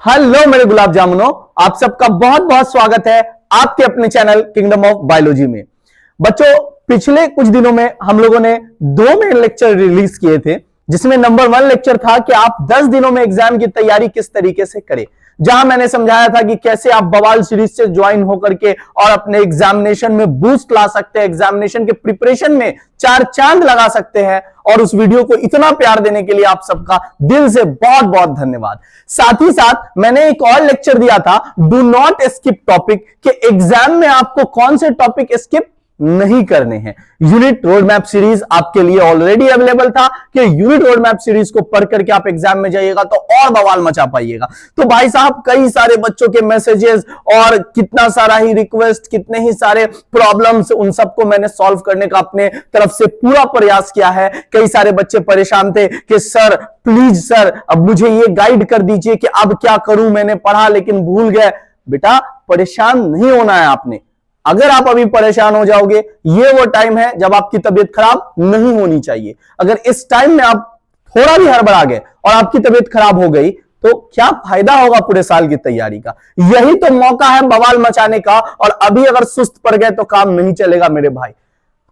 Hello मेरे गुलाब जामुनों, आप सबका बहुत बहुत स्वागत है आपके अपने चैनल किंगडम ऑफ बायोलॉजी में। बच्चों, पिछले कुछ दिनों में हम लोगों ने 2 मेन लेक्चर रिलीज किए थे, जिसमें नंबर 1 लेक्चर था कि आप 10 दिनों में एग्जाम की तैयारी किस तरीके से करें, जहां मैंने समझाया था कि कैसे आप बवाल सीरीज से ज्वाइन होकर के और अपने एग्जामिनेशन में बूस्ट ला सकते हैं, एग्जामिनेशन के प्रिपरेशन में 4 चांद लगा सकते हैं। और उस वीडियो को इतना प्यार देने के लिए आप सबका दिल से बहुत बहुत धन्यवाद। साथ ही साथ मैंने एक और लेक्चर दिया था, डू नॉट स्किप टॉपिक, कि एग्जाम में आपको कौन से टॉपिक स्किप नहीं करने हैं। यूनिट रोड मैप सीरीज आपके लिए ऑलरेडी अवेलेबल था कि यूनिट रोड मैप सीरीज को पढ़ करके आप एग्जाम में जाइएगा तो और बवाल मचा पाइएगा। तो भाई साहब, कई सारे बच्चों के मैसेजेस और कितना सारा ही रिक्वेस्ट, कितने ही सारे प्रॉब्लम्स, उन सबको मैंने सॉल्व करने का अपने तरफ से पूरा प्रयास किया है। कई सारे बच्चे परेशान थे कि सर प्लीज सर, अब मुझे ये गाइड कर दीजिए कि अब क्या करूं, मैंने पढ़ा लेकिन भूल गए। बेटा, परेशान नहीं होना है आपने। अगर आप अभी परेशान हो जाओगे, ये वो टाइम है जब आपकी तबीयत खराब नहीं होनी चाहिए। अगर इस टाइम में आप थोड़ा भी हड़बड़ा गए और आपकी तबीयत खराब हो गई तो क्या फायदा होगा पूरे साल की तैयारी का। यही तो मौका है बवाल मचाने का, और अभी अगर सुस्त पड़ गए तो काम नहीं चलेगा मेरे भाई।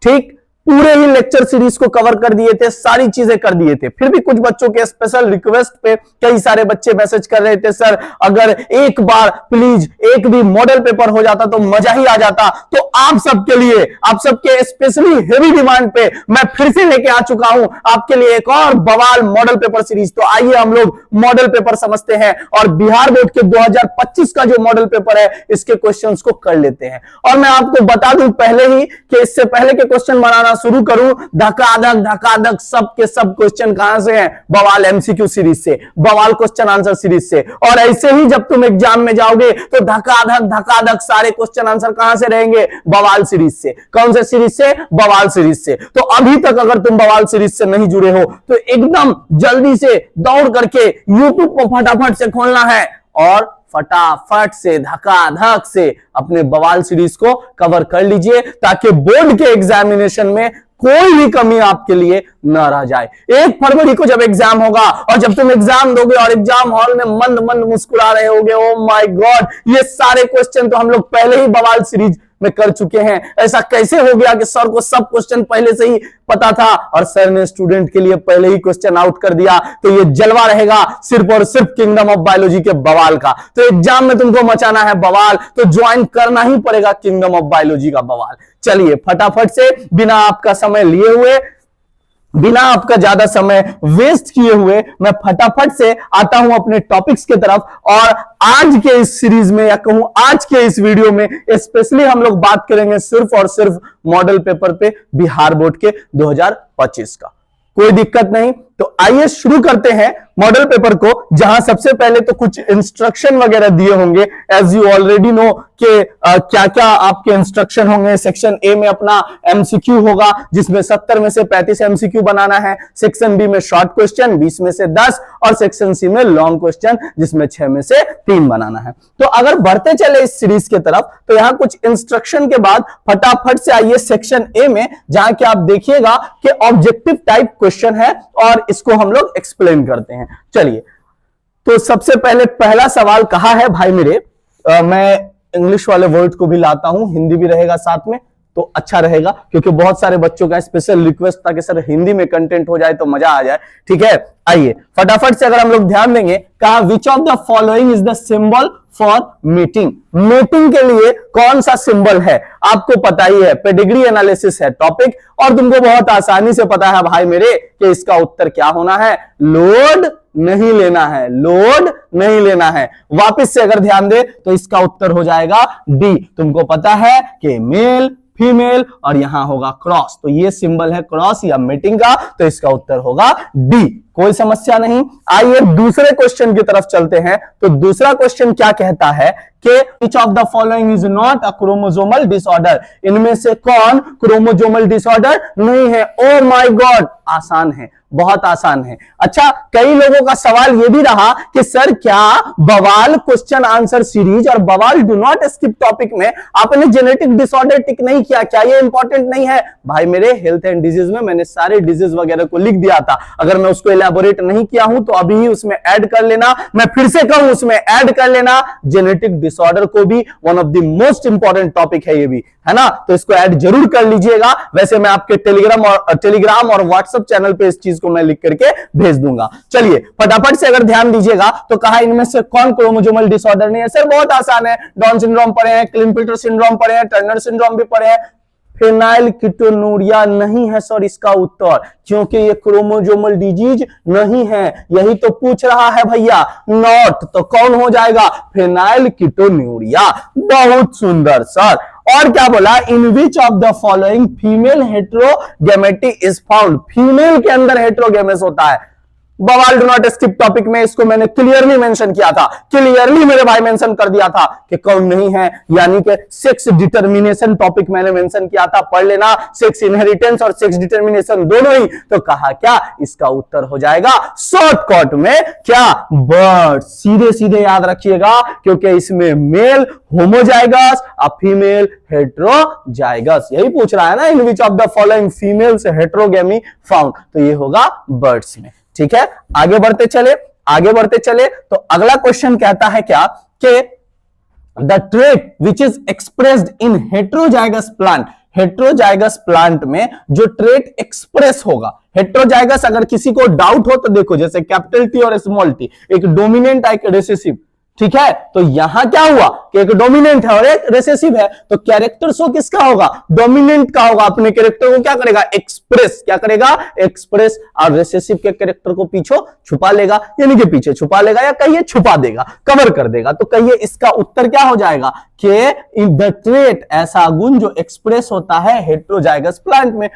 ठीक, पूरे ही लेक्चर सीरीज को कवर कर दिए थे, सारी चीजें कर दिए थे। फिर भी कुछ बच्चों के स्पेशल रिक्वेस्ट पे कई सारे बच्चे मैसेज कर रहे थे, सर अगर एक बार प्लीज एक भी मॉडल पेपर हो जाता तो मजा ही आ जाता। तो आप सबके लिए, आप सबके स्पेशली हेवी डिमांड पे मैं फिर से लेके आ चुका हूं आपके लिए एक और बवाल मॉडल पेपर सीरीज। तो आइए हम लोग मॉडल पेपर समझते हैं और बिहार बोर्ड के 2025 का जो मॉडल पेपर है इसके क्वेश्चंस को कर लेते हैं। और मैं आपको बता दूं पहले ही कि इससे पहले के क्वेश्चन बनाना शुरू करूं, धकाधक सब के सब क्वेश्चन कहां से हैं? बवाल एमसीक्यू सीरीज से, बवाल क्वेश्चन आंसर सीरीज से। और ऐसे ही जब तुम एग्जाम में जाओगे तो धकाधक सारे क्वेश्चन आंसर कहां से रहेंगे? बवाल सीरीज से। कौन से सीरीज से? बवाल सीरीज से। तो अभी तक अगर तुम बवाल सीरीज से नहीं जुड़े हो तो एकदम जल्दी से दौड़ करके यूट्यूब को फटाफट से खोलना है और फटाफट से धकाधक से अपने बवाल सीरीज को कवर कर लीजिए, ताकि बोर्ड के एग्जामिनेशन में कोई भी कमी आपके लिए न रह जाए। 1 फरवरी को जब एग्जाम होगा और जब तुम एग्जाम दोगे और एग्जाम हॉल में मंद मंद मुस्कुरा रहे होगे, ओ माय गॉड, ये सारे क्वेश्चन तो हम लोग पहले ही बवाल सीरीज में कर चुके हैं। ऐसा कैसे हो गया कि सर को सब क्वेश्चन पहले से ही पता था और सर ने स्टूडेंट के लिए पहले ही क्वेश्चन आउट कर दिया। तो ये जलवा रहेगा सिर्फ और सिर्फ किंगडम ऑफ बायोलॉजी के बवाल का। तो एग्जाम में तुमको मचाना है बवाल, तो ज्वाइन करना ही पड़ेगा किंगडम ऑफ बायोलॉजी का बवाल। चलिए फटाफट से, बिना आपका समय लिए हुए, बिना आपका ज्यादा समय वेस्ट किए हुए, मैं फटाफट से आता हूं अपने टॉपिक्स की तरफ। और आज के इस सीरीज में, या कहूं आज के इस वीडियो में स्पेशली हम लोग बात करेंगे सिर्फ और सिर्फ मॉडल पेपर पे बिहार बोर्ड के 2025 का। कोई दिक्कत नहीं, तो आइए शुरू करते हैं मॉडल पेपर को, जहां सबसे पहले तो कुछ इंस्ट्रक्शन वगैरह दिए होंगे। एज यू ऑलरेडी नो कि क्या क्या आपके इंस्ट्रक्शन होंगे। सेक्शन ए में अपना एमसीक्यू होगा, जिसमें 70 में से 35 एमसीक्यू बनाना है। सेक्शन बी में शॉर्ट क्वेश्चन 20 में से 10, और सेक्शन सी में लॉन्ग क्वेश्चन जिसमें 6 में से 3 बनाना है। तो अगर बढ़ते चले इस सीरीज की तरफ, तो यहां कुछ इंस्ट्रक्शन के बाद फटाफट से आइए सेक्शन ए में, जहां कि आप देखिएगा कि ऑब्जेक्टिव टाइप क्वेश्चन है और इसको हम लोग एक्सप्लेन करते हैं। चलिए, तो सबसे पहले पहला सवाल कहा है भाई मेरे, मैं इंग्लिश वाले वर्ड को भी लाता हूं, हिंदी भी रहेगा साथ में तो अच्छा रहेगा, क्योंकि बहुत सारे बच्चों का स्पेशल रिक्वेस्ट था कि सर हिंदी में कंटेंट हो जाए तो मजा आ जाए। ठीक है, आइए फटाफट से अगर हम लोग ध्यान देंगे, कहा which of the following is the symbol for meeting. Meeting के लिए कौन सा सिंबल है आपको पता ही है, पेडिग्री एनालिसिस है टॉपिक, और तुमको बहुत आसानी से पता है भाई मेरे कि इसका उत्तर क्या होना है? लोड नहीं लेना है, लोड नहीं लेना है। वापस से अगर ध्यान दे तो इसका उत्तर हो जाएगा डी। तुमको पता है कि मेल, फीमेल और यहां होगा क्रॉस, तो ये सिंबल है क्रॉस या मीटिंग का, तो इसका उत्तर होगा डी। कोई समस्या नहीं। आइए दूसरे क्वेश्चन की तरफ चलते हैं। तो दूसरा क्वेश्चन क्या कहता है कि which of the following is not a chromosomal disorder. इनमें से कौन क्रोमोसोमल डिसऑर्डर नहीं है? ओ माय गॉड, आसान है, बहुत आसान है। अच्छा, कई लोगों का सवाल यह भी रहा कि सर क्या बवाल क्वेश्चन आंसर सीरीज और बवाल डू नॉट स्किप टॉपिक में आपने जेनेटिक डिसऑर्डर टिक नहीं किया, क्या ये इंपॉर्टेंट नहीं है? भाई मेरे हेल्थ एंड डिजीज में मैंने सारे डिजीज वगैरह को लिख दिया था, अगर मैं उसको इलैबोरेट नहीं किया हूं तो अभी ही उसमें ऐड कर लेना। मैं फिर से कहूं उसमें ऐड कर लेना, जेनेटिक डिसऑर्डर को भी one of the most important topic है ये भी, है ना? तो इसको ऐड जरूर कर लीजिएगा। वैसे मैं आपके टेलीग्राम और व्हाट्सएप चैनल पे इस चीज को मैं लिख करके भेज दूंगा। चलिए फटाफट से अगर ध्यान दीजिएगा तो कहा इनमें से कौन क्रोमोसोमल डिसऑर्डर नहीं है? सर बहुत आसान है, डाउन सिंड्रोम पढ़े हैं, क्लिन-पीटर सिंड्रोम पढ़े हैं, टर्नर सिंड्रोम भी पढ़े हैं। फेनाइलकीटोनुरिया नहीं है सर इसका उत्तर, क्योंकि ये क्रोमोसोमल डिजीज नहीं है। यही तो पूछ रहा है भैया, नॉट तो कौन हो जाएगा? फेनाइलकीटोनुरिया। बहुत सुंदर सर। और क्या बोला? In which of the following female heterogamety is found? Female के अंदर हेट्रोगेमेस होता है। बवाल डू नॉट स्किप टॉपिक में इसको मैंने क्लियरली मेंशन किया था, क्लियरली मेरे भाई मेंशन कर दिया था कि कौन नहीं है, यानी कि सेक्स डिटर्मिनेशन टॉपिक मैंने मेंशन किया था, पढ़ लेना। सेक्स इनहेरिटेंस और सेक्स डिटर्मिनेशन दोनों ही। तो कहा क्या इसका उत्तर हो जाएगा शॉर्टकट में क्या? बर्ड। सीधे सीधे याद रखिएगा, क्योंकि इसमें मेल होमोजाइगस और फीमेल हेट्रोजाइगस। यही पूछ रहा है ना, in which of the following females heterogamy found, तो ये होगा बर्ड्स में। ठीक है, आगे बढ़ते चले। तो अगला क्वेश्चन कहता है क्या कि the trait which is expressed in heterozygous plant, heterozygous plant में जो ट्रेट एक्सप्रेस होगा, हेट्रोजाइगस अगर किसी को डाउट हो तो देखो, जैसे कैपिटल टी और स्मॉल टी, एक डोमिनेंट एक रिसेसिव, ठीक है? तो यहां क्या हुआ कि एक डोमिनेंट है और एक रिसेसिव है, तो कैरेक्टर शो किसका होगा? डोमिनेंट का होगा। अपने कैरेक्टर को क्या करेगा? एक्सप्रेस। क्या करेगा? एक्सप्रेस। और रिसेसिव के कैरेक्टर को पीछे छुपा लेगा, यानी कि पीछे छुपा लेगा या कहिए छुपा देगा, कवर कर देगा। तो कहिए इसका उत्तर क्या हो जाएगा कि इन द ट्रेट, ऐसा गुण जो एक्सप्रेस होता है हेट्रोजाइगस प्लांट में,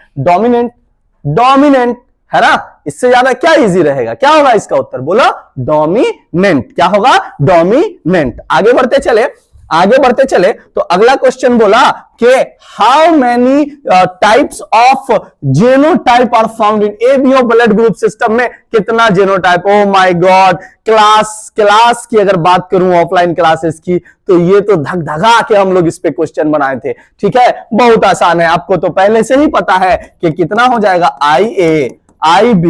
डोमिनेंट है ना? इससे ज्यादा क्या इजी रहेगा? क्या होगा इसका उत्तर? बोलो डोमिनेंट। क्या होगा? डोमिनेंट। आगे बढ़ते चले तो अगला क्वेश्चन बोला कि how many types of genotype are found in ABO blood group system में? कितना genotype? Oh my god. Class की अगर बात करूं, ऑफलाइन क्लासेस की, तो ये तो धक धगा के हम लोग इस पे क्वेश्चन बनाए थे। ठीक है, बहुत आसान है, आपको तो पहले से ही पता है कि कितना हो जाएगा? IA IB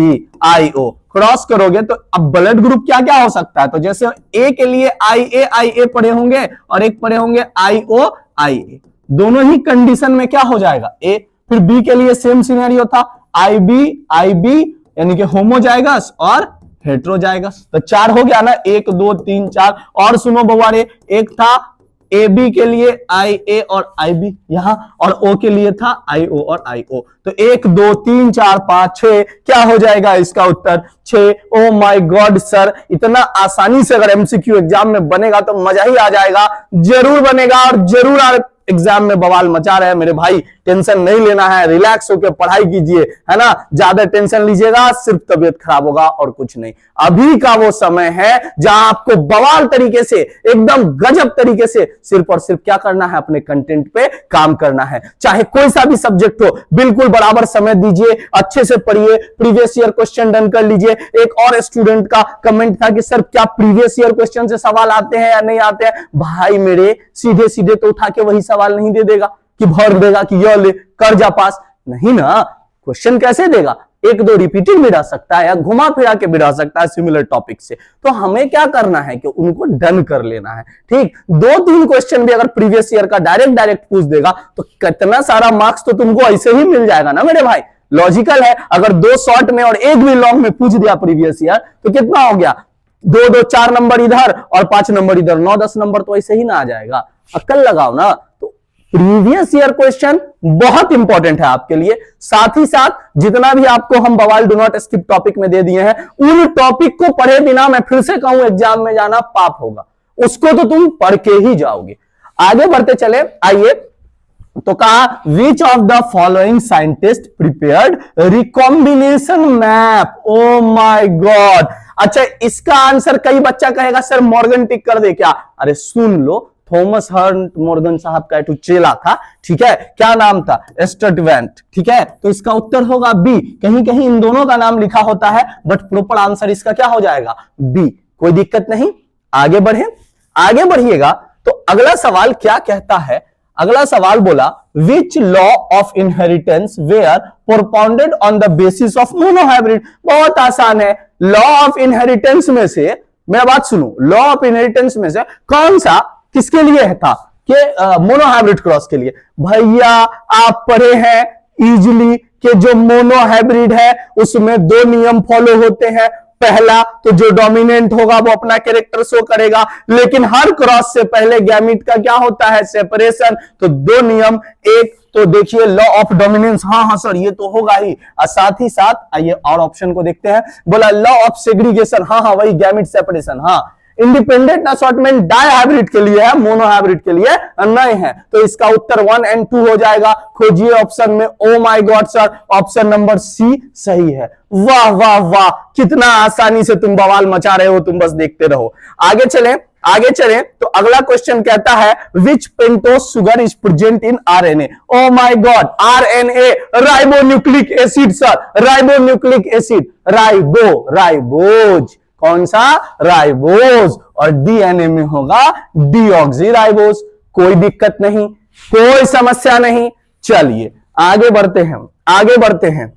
IO क्रॉस करोगे तो अब ब्लड ग्रुप क्या क्या हो सकता है? तो जैसे ए के लिए IA पढ़े होंगे और एक पढ़े होंगे IO IA, दोनों ही कंडीशन में क्या हो जाएगा? ए। फिर बी के लिए सेम सिनेरियो था, IB यानी कि होमोजाइगस और हेट्रोजाइगस। तो 4 हो गया ना, 1 2 3 4। और सुनो बवारे, एक था AB के लिए IA और IB यहां, और O के लिए था IO और IO। तो 1 2 3 4 5 6 क्या हो जाएगा इसका उत्तर? 6। ओ माय गॉड सर, इतना आसानी से अगर MCQ एग्जाम में बनेगा तो मजा ही आ जाएगा। जरूर बनेगा और जरूर एग्जाम में बवाल मचा रहे हैं मेरे भाई। टेंशन नहीं लेना है, रिलैक्स होकर पढ़ाई कीजिए, है ना? ज्यादा टेंशन लीजिएगा सिर्फ तबीयत खराब होगा और कुछ नहीं। अभी का वो समय है जहां आपको बवाल तरीके से, एकदम गजब तरीके से सिर्फ और सिर्फ क्या करना है? अपने कंटेंट पे काम करना है। चाहे कोई सा भी सब्जेक्ट हो, बिल्कुल बराबर समय दीजिए, अच्छे से पढ़िए, प्रीवियस ईयर क्वेश्चन डन कर लीजिए। एक और स्टूडेंट का कमेंट था कि सर क्या प्रीवियस ईयर क्वेश्चन से सवाल आते हैं या नहीं आते हैं? भाई मेरे सीधे सीधे तो उठा के वही सवाल नहीं दे देगा कि भर देगा कि ये ले कर जा पास, नहीं ना। क्वेश्चन कैसे देगा? 1 2 रिपीटेड भी रह सकता है या घुमा फिरा के भी रह सकता है सिमिलर टॉपिक से। तो हमें क्या करना है कि उनको डन कर लेना है। ठीक, 2-3 क्वेश्चन भी अगर प्रीवियस ईयर का डायरेक्ट पूछ देगा तो कितना सारा मार्क्स तो तुमको ऐसे ही मिल जाएगा ना मेरे भाई। लॉजिकल है, अगर 2 शॉर्ट में और 1 भी लॉन्ग में पूछ दिया प्रीवियस ईयर तो कितना हो गया? 2 4 नंबर इधर और 5 नंबर इधर, 9-10 नंबर तो ऐसे ही ना आ जाएगा। अक्ल लगाओ ना। तो प्रीवियस ईयर क्वेश्चन बहुत इंपॉर्टेंट है आपके लिए। साथ ही साथ जितना भी आपको हम बवाल डू नॉट स्किप टॉपिक में दे दिए हैं, उन टॉपिक को पढ़े बिना मैं फिर से कहूं एग्जाम में जाना पाप होगा। उसको तो तुम पढ़ के ही जाओगे। आगे बढ़ते चले, आइए। तो कहा which of the following scientist prepared recombination map? O my God. अच्छा, इसका आंसर कई बच्चा कहेगा सर मॉर्गन टिक कर दे क्या? अरे सुन लो, थॉमस हर्ट मॉर्गन साहब का एक चेला था, ठीक है, क्या नाम था, स्टटवेंट, ठीक है। तो इसका उत्तर होगा बी। कहीं कहीं इन दोनों का नाम लिखा होता है, बट प्रॉपर आंसर इसका क्या हो जाएगा, बी। कोई दिक्कत नहीं, आगे बढ़े, आगे बढ़िएगा। तो अगला सवाल क्या कहता है, अगला सवाल बोला which law of inheritance were propounded on the basis of monohybrid. बहुत आसान है, लॉ ऑफ इनहेरिटेंस में से, मेरा बात सुनो, लॉ ऑफ इनहेरिटेंस में से कौन सा किसके लिए था, कि मोनोहाइब्रिड क्रॉस के लिए। भैया आप पढ़े हैं इजिली कि जो मोनोहाइब्रिड है उसमें दो नियम फॉलो होते हैं। पहला तो जो डोमिनेंट होगा वो अपना कैरेक्टर शो करेगा, लेकिन हर क्रॉस से पहले गैमीट का क्या होता है, सेपरेशन। तो दो नियम, एक तो देखिए लॉ ऑफ डोमिनेंस, हाँ सर ये तो होगा ही, और साथ ही साथ आइए और ऑप्शन को देखते हैं। बोला लॉ ऑफ सेग्रीगेशन, हाँ वही गैमीट सेपरेशन, हाँ। इंडिपेंडेंट असॉर्टमेंट डायहाइब्रिड के लिए है, मोनोहाइब्रिड के लिए नहीं है। तो इसका उत्तर 1 और 2 हो जाएगा। खोजिए ऑप्शन में। Oh my god sir, option number c सही है। वाह वाह वाह, कितना आसानी से तुम बवाल मचा रहे हो, तुम बस देखते रहो। आगे चलें, आगे चलें तो अगला क्वेश्चन कहता है which pentose sugar is present in RNA. Oh my god, RNA ribonucleic acid sir, ribonucleic acid, ribose, कौन सा, राइबोज। और डीएनए में होगा डीऑक्सीराइबोज। कोई दिक्कत नहीं, कोई समस्या नहीं। चलिए आगे बढ़ते हैं, आगे बढ़ते हैं,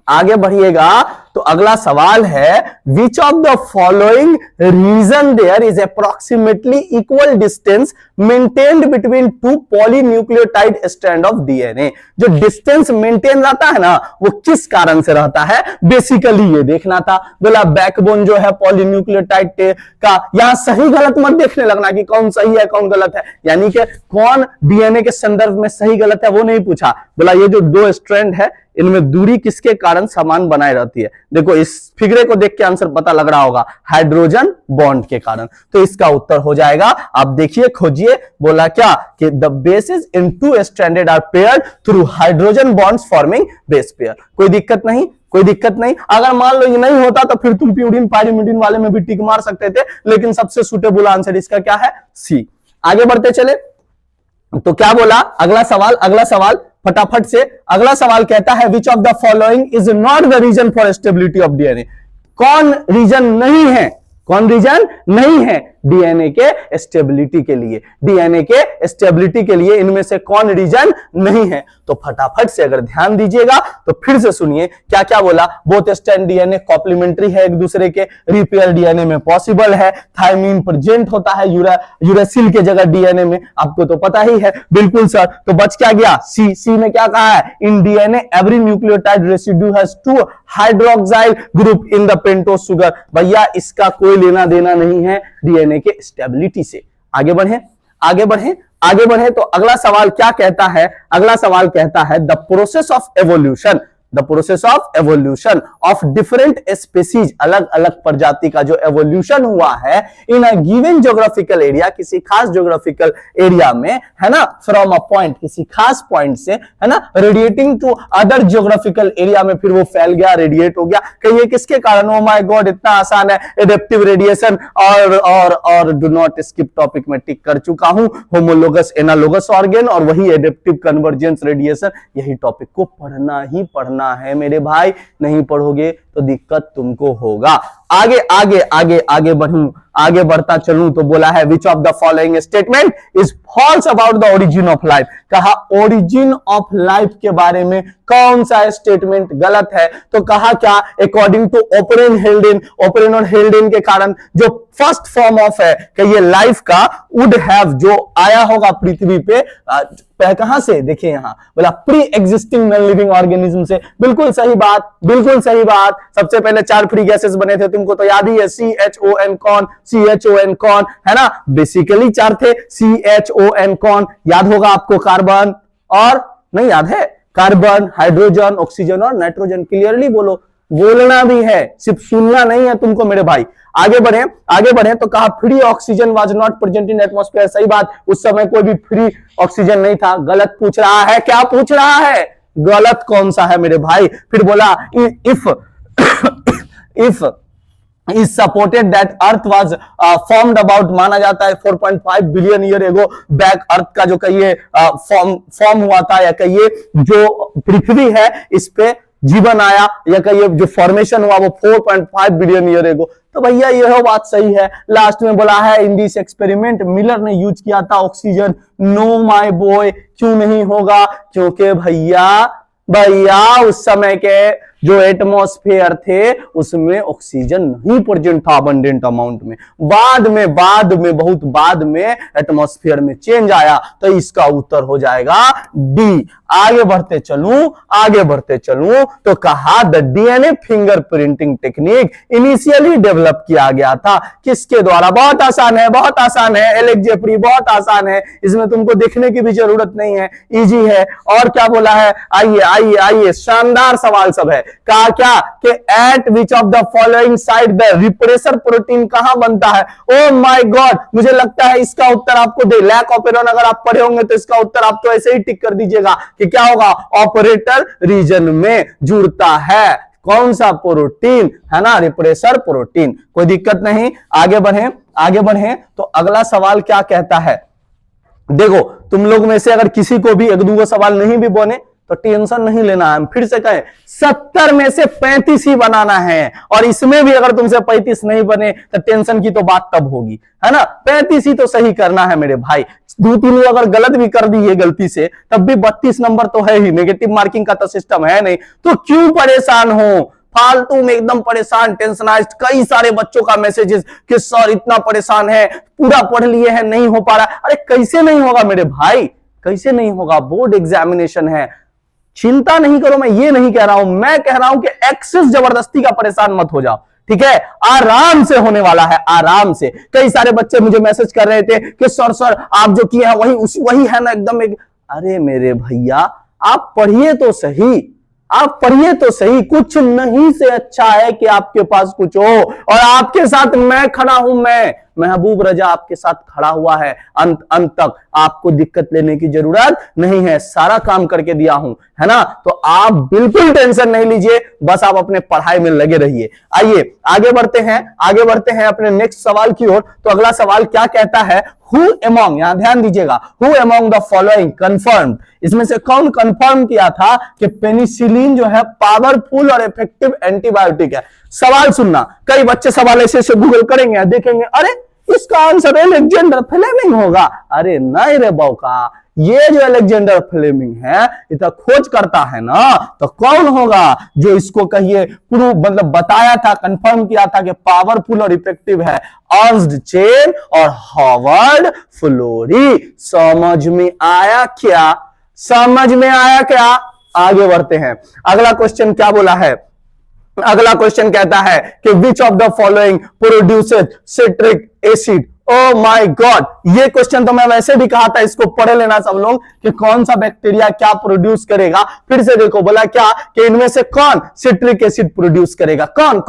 आगे बढ़िएगा। तो अगला सवाल है which of the following reason there is approximately equal distance maintained between two polynucleotide strand of DNA. जो डिस्टेंस मेंटेन रहता है ना, वो किस कारण से रहता है, बेसिकली ये देखना था। बोला बैकबोन जो है पॉलीन्यूक्लियोटाइड का, यहां सही गलत मत देखने लगना कि कौन सही है कौन गलत है, यानी कि कौन डीएनए के संदर्भ में सही गलत है वो नहीं पूछा। बोला ये जो दो स्ट्रैंड है इनमें दूरी किसके कारण समान बनाए रहती है। देखो इस फिगरे को देख के आंसर पता लग रहा होगा, हाइड्रोजन बॉन्ड के कारण। तो इसका उत्तर हो जाएगा, आप देखिए खोजिए। बोला क्या कि the bases in two stranded are paired through hydrogen bonds forming base pair. कोई दिक्कत नहीं, कोई दिक्कत नहीं। अगर मान लो ये नहीं होता तो फिर तुम प्यूरिन पायरिमिडिन वाले में भी टिक मार सकते थे, लेकिन सबसे सुटेबल आंसर इसका क्या है, सी। आगे बढ़ते चले तो क्या बोला अगला सवाल, अगला सवाल फटाफट से। अगला सवाल कहता है which of the following is not the reason for stability of DNA. कौन रीजन नहीं है, कौन रीजन नहीं है डीएनए के स्टेबिलिटी के लिए, डीएनए के स्टेबिलिटी के लिए इनमें से कौन रीजन नहीं है। तो फटाफट से अगर ध्यान दीजिएगा तो फिर से सुनिए क्या क्या बोला। बोथ स्ट्रैंड डीएनए कॉम्प्लीमेंट्री है एक दूसरे के, रिपेयर डीएनए में पॉसिबल है, थायमीन प्रेजेंट होता है यूरेसिल के जगह डीएनए में, आपको तो पता ही है। बिल्कुल सर, तो बच क्या गया, सी। सी में क्या कहा है, in DNA every nucleotide residue has 2 hydroxyl group in the pentose sugar. भैया इसका कोई लेना देना नहीं है डीएनए के स्टेबिलिटी से। आगे बढ़े, आगे बढ़े, आगे बढ़े तो अगला सवाल क्या कहता है, अगला सवाल कहता है the process of evolution, the process of evolution of different species, अलग अलग प्रजाति का जो एवोल्यूशन हुआ है इन अ गिवन ज्योग्राफिकल एरिया, किसी खास ज्योग्राफिकल एरिया में, है ना, फ्रॉम अ पॉइंट, किसी खास पॉइंट से, है ना, radiating to other geographical area में, फिर वो फैल गया, रेडिएट हो गया। कहिए किसके कारण। ओ माय गॉड इतना आसान है, एडेप्टिव रेडिएशन। और डू नॉट स्किप टॉपिक में टिक कर चुका हूं, होमोलोगस एनालोगस ऑर्गेन और वही एडेप्टिव कन्वर्जेंस रेडिएशन। यही टॉपिक को पढ़ना ही पढ़ना है मेरे भाई, नहीं पढ़ोगे तो दिक्कत तुमको होगा। आगे आगे आगे आगे बढ़ूं, आगे बढ़ता चलूं तो बोला है which of the following statement is false about the origin of life. कहा ओरिजिन ऑफ लाइफ के बारे में कौन सा स्टेटमेंट गलत है। तो कहा क्या, अकॉर्डिंग टू ओपरेन हेल्डेन, ओपरेन और हेल्डेन के कारण जो फर्स्ट फॉर्म ऑफ है कि ये लाइफ का वुड हैव, जो आया होगा पृथ्वी पे कहां से, देखिए यहां बोला pre existing non living organism से। बिल्कुल सही बात, बिल्कुल सही बात। सबसे पहले 4 फ्री गैसेस बने थे, तुमको तो याद ही है, CHON कौन, CHON कौन, है ना, बेसिकली 4 थे, CHON कौन, याद होगा आपको, कार्बन और नहीं याद है, कार्बन, हाइड्रोजन, ऑक्सीजन और नाइट्रोजन। क्लियरली बोलो, बोलना भी है, सिर्फ सुनना नहीं है तुमको मेरे भाई। आगे बढ़े, आगे बढ़े तो कहा free oxygen was not present in atmosphere. सही बात, उस समय कोई भी फ्री ऑक्सीजन नहीं था। गलत पूछ रहा है, क्या पूछ रहा है, गलत कौन सा है मेरे भाई। फिर बोला if is supported that earth was formed about, माना जाता है 4.5 बिलियन ईयर एगो बैक अर्थ का जो कहिए फॉर्म हुआ था, या कहिए जो पृथ्वी है इस पे जीवन आया, या कहिए जो फॉर्मेशन हुआ वो 4.5 बिलियन ईयर एगो। तो भैया यह बात सही है। लास्ट में बोला है इन दिस एक्सपेरिमेंट मिलर ने यूज किया था ऑक्सीजन। नो माय बॉय, क्यों नहीं होगा? क्योंकि भैया उस समय के जो एटमॉस्फेयर थे उसमें ऑक्सीजन नहीं प्रेजेंट था अबंडेंट अमाउंट में। बाद में बहुत बाद में एटमॉस्फेयर में चेंज आया, तो इसका उत्तर हो जाएगा डी। आगे बढ़ते चलूं तो कहा the DNA finger printing technique initially develop किया गया था किसके द्वारा? बहुत आसान है एलेक्स जेफरी, बहुत आसान है, इसमें तुमको देखने की भी जरूरत नहीं है, इजी है। और क्या बोला है? आइए शानदार सवाल सब है। कहा क्या कि eight which of the following site the repressor protein कहां बनता है? ओ माय गॉड, मुझे लगता है इसका उत्तर आपको दे लैक ऑपेरॉन अगर आप पढ़े होंगे तो इसका उत्तर आप तो ऐसे ही टिक कर दीजिएगा कि क्या होगा? ऑपरेटर रीजन में जुड़ता है कौन सा प्रोटीन? है ना, रिप्रेसर प्रोटीन। कोई दिक्कत नहीं, आगे बढ़े तो अगला सवाल क्या कहता है? देखो तुम लोग में से अगर किसी को भी एक दो सवाल नहीं भी बने तो टेंशन नहीं लेना है। फिर से कहें 70 में से 35 ही बनाना है, और इसमें भी अगर तुमसे 35 नहीं बने तो टेंशन की तो बात तब होगी, है ना। 35 ही तो सही करना है मेरे भाई। 2-3 अगर गलत भी कर दी है गलती से तब भी 32 नंबर तो है ही, नेगेटिव मार्किंग का तो सिस्टम है नहीं। तो क्यों परेशान हो फालतू में, एकदम परेशान टेंशनाइज्ड। कई सारे बच्चों का मैसेजेस कि सर इतना परेशान है, पूरा पढ़ लिए हैं नहीं हो पा रहा। अरे कैसे नहीं होगा मेरे भाई, कैसे नहीं होगा? बोर्ड एग्जामिनेशन है, चिंता नहीं करो। मैं ये नहीं कह रहा हूं, मैं कह रहा हूं कि एक्सेस जबरदस्ती का परेशान मत हो जाओ, ठीक है। आराम से होने वाला है, आराम से। कई सारे बच्चे मुझे मैसेज कर रहे थे कि सर आप जो किए हैं वही है ना एकदम एक। अरे मेरे भैया आप पढ़िए तो सही, कुछ नहीं से अच्छा है कि आपके पास कुछ हो और आपके साथ मैं खड़ा हूं। मैं महबूब रजा आपके साथ खड़ा हुआ है अंत तक, आपको दिक्कत लेने की जरूरत नहीं है, सारा काम करके दिया हूं, है ना। तो आप बिल्कुल टेंशन नहीं लीजिए, बस आप अपने पढ़ाई में लगे रहिए। आइए आगे बढ़ते हैं अपने नेक्स्ट सवाल की ओर। तो अगला सवाल क्या कहता है? Who among, यहां ध्यान दीजिएगा, who among the following confirmed, इसमें से कौन कंफर्म किया था कि पेनिसिलिन जो है पावरफुल और इफेक्टिव एंटीबायोटिक है? सवाल सुनना, कई बच्चे सवाल ऐसे गूगल करेंगे, देखेंगे अरे इसका आंसर अलेक्जेंडर फ्लेमिंग होगा। अरे नहीं रे बौका, ये जो अलेक्जेंडर फ्लेमिंग है इतना खोज करता है ना, तो कौन होगा जो इसको कहिए प्रूव मतलब बताया था, कंफर्म किया था कि पावरफुल और इफेक्टिव है? अर्न्स्ट चेन और हॉवर्ड फ्लोरी। समझ में आया क्या? आगे बढ़ते हैं। अगला क्वेश्चन क्या बोला है? अगला क्वेश्चन कहता है कि which of the following produces citric acid? O my God, ये क्वेश्चन तो मैं वैसे भी कहा था, इसको पढ़ लेना सब लोग कि कौन सा बैक्टीरिया क्या प्रोड्यूस करेगा। फिर से देखो, बोला क्या कि इनमें से कौन सिट्रिक एसिड प्रोड्यूस करेगा? कौन?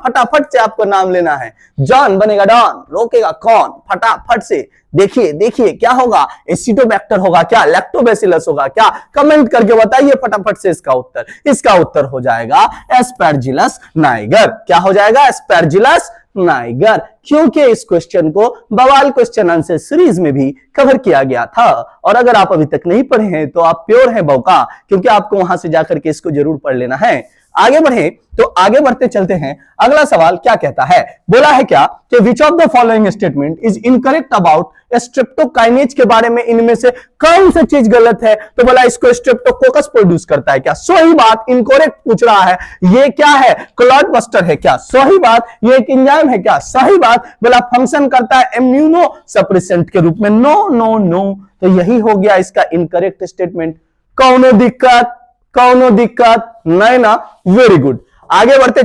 फटाफट से आपको नाम लेना है। जॉन बनेगा डॉन, रोकेगा कौन? फटाफट से देखिए क्या होगा? एसिडोबैक्टर होगा क्या? लैक्टोबैसिलस होगा क्या? कमेंट करके बताइए फटाफट से इसका उत्तर हो जाएगा एस्परजिलस नाइगर। क्या हो जाएगा? Aspergillus Niger. क्योंकि इस क्वेश्चन को बवाल क्वेश्चन आंसर सीरीज में भी कवर किया गया था, और अगर आप अभी तक नहीं पढ़े हैं तो आप प्योर हैं बौका, क्योंकि आपको वहां से जाकर के इसको जरूर पढ़ लेना है। आगे बढ़े तो आगे बढ़ते चलते हैं। अगला सवाल क्या कहता है? बोला है क्या कि which of the following statement is incorrect about streptokinase के बारे में इनमें से कौन सी चीज गलत है? तो बोला इसको स्ट्रेप्टोकोकस प्रोड्यूस करता है क्या? सही बात। इनकरेक्ट पूछ रहा है। ये क्या है? क्लॉट बस्टर है क्या? सही बात। ये एक एंजाइम है क्या? सही बात। बोला फंक्शन करता है इम्यूनो सप्रेसेंट के रूप में। नो। तो यही हो गया इसका इनकरेक्ट स्टेटमेंट। कौनो दिक्कत नहीं ना? Very good. आगे बढ़ते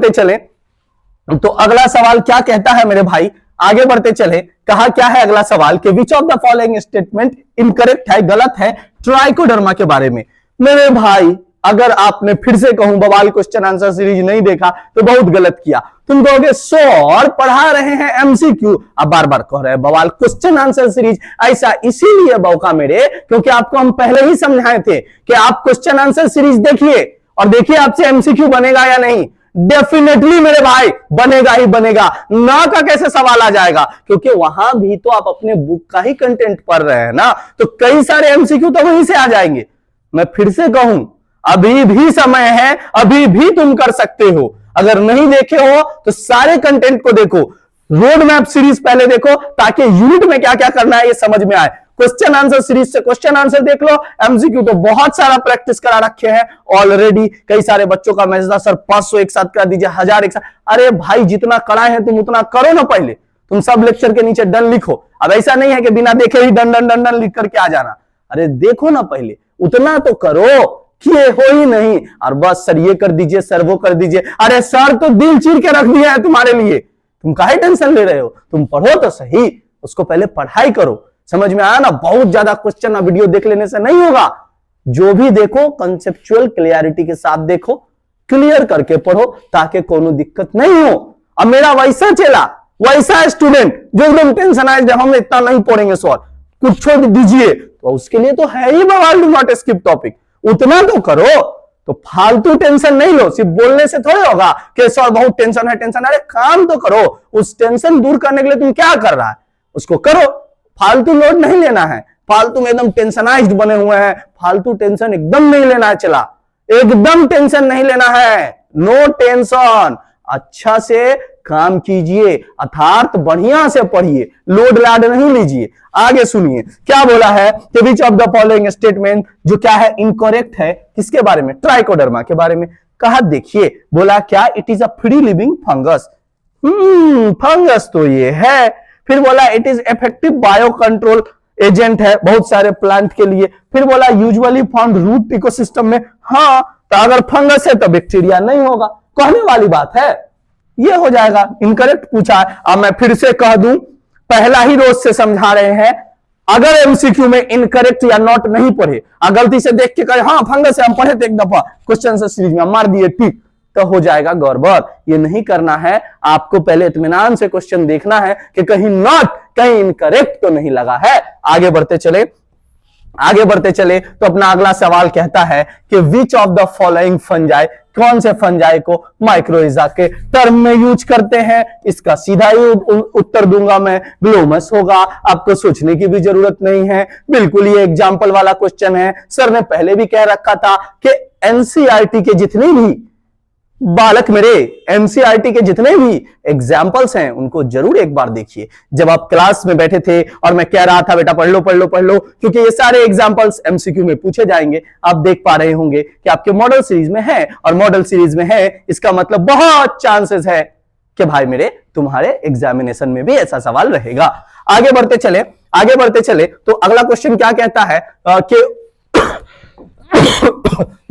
चले तो अगला सवाल क्या कहता है मेरे भाई? आगे बढ़ते चले, कहा क्या है अगला सवाल कि which of the following statement incorrect है, गलत है ट्राइकोडर्मा के बारे में? मेरे भाई अगर आपने फिर से कहूं बवाल क्वेश्चन आंसर सीरीज नहीं देखा तो बहुत गलत किया। तुम कहोगे सर पढ़ा रहे हैं एमसीक्यू, अब बार बार कह रहे हैं बवाल क्वेश्चन आंसर सीरीज। ऐसा इसीलिए बौका मेरे, क्योंकि आपको हम पहले ही समझाए थे कि आप क्वेश्चन आंसर सीरीज देखिए और देखिए आपसे एमसीक्यू बनेगा या नहीं। डेफिनेटली मेरे भाई बनेगा ही बनेगा, ना का कैसे सवाल आ जाएगा, क्योंकि वहां भी तो आप अपने बुक का ही कंटेंट पढ़ रहे हैं ना, तो कई सारे एमसीक्यू तो वहीं से आ जाएंगे। मैं फिर से कहूं, अभी भी समय है, अभी भी तुम कर सकते हो। अगर नहीं देखे हो तो सारे कंटेंट को देखो, रोड मैप सीरीज पहले देखो, ताकि यूनिट में क्या क्या करना है ये समझ में आए। क्वेश्चन आंसर सीरीज से क्वेश्चन आंसर देख लो, एमसीक्यू तो बहुत सारा प्रैक्टिस करा रखे हैं ऑलरेडी। कई सारे बच्चों का मैसेज था, सर 500 एक साथ कर दीजिए, 1000 एक साथ। अरे भाई जितना कड़ा है तुम उतना करो ना, पहले तुम सब लेक्चर के नीचे डन लिखो। अब ऐसा नहीं है कि बिना देखे ही डन डन डन डन लिख करके आ जाना, अरे देखो ना, पहले उतना तो करो, किए हो ही नहीं और बस सर ये कर दीजिए, सर वो कर दीजिए। अरे सर तो दिल चीर के रख दिया है तुम्हारे लिए, तुम काहे टेंशन ले रहे हो, तुम पढ़ो तो सही, उसको पहले पढ़ाई करो। समझ में आया ना, बहुत ज्यादा क्वेश्चन वीडियो देख लेने से नहीं होगा, जो भी देखो कंसेप्चुअल क्लियरिटी के साथ देखो, क्लियर करके पढ़ो ताकि कोनो दिक्कत नहीं हो। अब मेरा वैसा चेला, वैसा स्टूडेंट जो एकदम टेंशन आए जब हम इतना नहीं पढ़ेंगे सर, कुछ छोड़ दीजिए, तो उसके लिए तो है ही बवाल, डू नॉट स्किप टॉपिक, उतना तो करो। तो फालतू टेंशन नहीं लो, सिर्फ बोलने से थोड़े होगा कि सर बहुत टेंशन है टेंशन। अरे काम तो करो, उस टेंशन दूर करने के लिए तुम क्या कर रहा है उसको करो, फालतू लोड नहीं लेना है। फालतू में एकदम टेंशनाइज्ड बने हुए हैं, फालतू टेंशन एकदम नहीं लेना है, चला एकदम टेंशन नहीं लेना है, नो टेंशन। अच्छा से काम कीजिए, अर्थात बढ़िया से पढ़िए, लोड लाड नहीं लीजिए। आगे सुनिए क्या बोला है कि which of the following statement, जो क्या है इनकरेक्ट है, किसके बारे में, ट्राइकोडर्मा के बारे में। कहा देखिए, बोला क्या, it is a free living fungus. Fungus तो ये है। फिर बोला it is effective bio control agent है बहुत सारे प्लांट के लिए। फिर बोला यूजुअली फाउंड रूट इकोसिस्टम में। हाँ, तो अगर फंगस है तो बैक्टीरिया नहीं होगा, कहने वाली बात है, ये हो जाएगा। इनकरेक्ट पूछा है। अब मैं फिर से कह दूं, पहला ही रोज से समझा रहे हैं, अगर एमसीक्यू में इनकरेक्ट या नॉट नहीं पढ़े, गलती से देख के कहे हाँ फंगस है हम पढ़े थे एक दफा, क्वेश्चन से सीरीज में मार दिए टिक, तो हो जाएगा गड़बड़। ये नहीं करना है, आपको पहले इत्मीनान से क्वेश्चन देखना है कि कहीं नॉट, कहीं इनकरेक्ट तो नहीं लगा है। आगे बढ़ते चले, आगे बढ़ते चले तो अपना अगला सवाल कहता है कि which of the following fungi, कौन से फंजाई को माइक्रोइजा के टर्म में यूज करते हैं। इसका सीधा ही उत्तर दूंगा मैं, ग्लोमस होगा, आपको सोचने की भी जरूरत नहीं है, बिल्कुल ये एग्जाम्पल वाला क्वेश्चन है। सर ने पहले भी कह रखा था कि एनसीईआरटी के जितने भी बालक मेरे, एनसीईआरटी के जितने भी एग्जाम्पल्स हैं उनको जरूर एक बार देखिए। जब आप क्लास में बैठे थे और मैं कह रहा था बेटा पढ़ लो पढ़ लो पढ़ लो, क्योंकि ये सारे एग्जाम्पल्स एमसीक्यू में पूछे जाएंगे, आप देख पा रहे होंगे कि आपके मॉडल सीरीज में है, और मॉडल सीरीज में है इसका मतलब बहुत चांसेस है कि भाई मेरे तुम्हारे एग्जामिनेशन में भी ऐसा सवाल रहेगा। आगे बढ़ते चले, आगे बढ़ते चले तो अगला क्वेश्चन क्या कहता है कि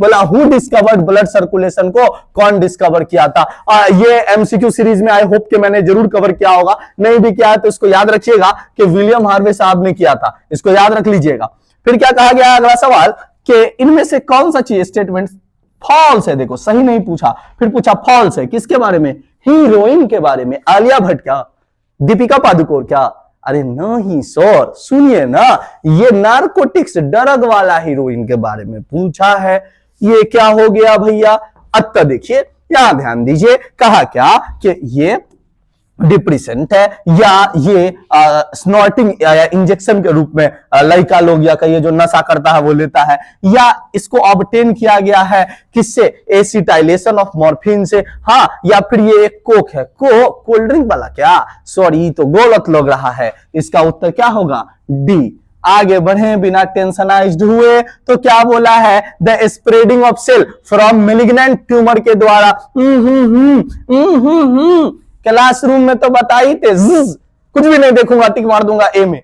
बोला हु डिस्कवर्ड ब्लड सर्कुलेशन को, कौन डिस्कवर किया था। ये एमसीक्यू सीरीज में आई होप कि मैंने जरूर कवर किया होगा, नहीं भी किया है तो इसको याद रखिएगा कि विलियम हार्वे साहब ने किया था, इसको याद रख लीजिएगा। फिर क्या कहा गया अगला सवाल कि इनमें से कौन सा चीज स्टेटमेंट फॉल्स है। देखो सही नहीं पूछा, फिर पूछा फॉल्स है, किसके बारे में, हीरोइन के बारे में। आलिया भट्ट क्या, दीपिका पादुकोण क्या, अरे नहीं सर सुनिए ना, ये नारकोटिक्स ड्रग वाला हीरोइन के बारे में पूछा है। ये क्या हो गया भैया, अत्ता देखिए यहां ध्यान दीजिए, कहा क्या कि ये डिप्रेसेंट है, या ये स्नॉटिंग इंजेक्शन के रूप में लड़का लोग या कहिए जो नशा करता है वो लेता है, या इसको ऑब्टेन किया गया है किससे, एसिटाइलेशन ऑफ मॉर्फिन से। हाँ, या फिर ये एक कोक है, कोल्ड ड्रिंक वाला क्या, सॉरी तो गलत लग रहा है, इसका उत्तर क्या होगा, डी। आगे बढ़े बिना टेंशनाइज्ड हुए तो क्या बोला है, the spreading of cell from malignant tumour के द्वारा। क्लासरूम में तो बताई थे, कुछ भी नहीं देखूंगा टिक मार दूंगा ए में।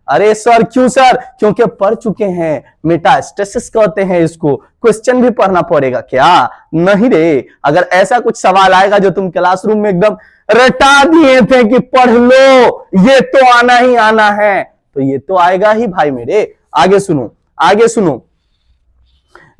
अरे सर क्यों सर, क्योंकि पढ़ चुके हैं, मेटास्टेसिस कहते हैं इसको, क्वेश्चन भी पढ़ना पड़ेगा क्या, नहीं रे। अगर ऐसा कुछ सवाल आएगा जो तुम क्लासरूम में एकदम रटा दिए थे कि पढ़ लो, ये तो आना ही आना है, तो ये तो आएगा ही भाई मेरे। आगे सुनो, आगे सुनो,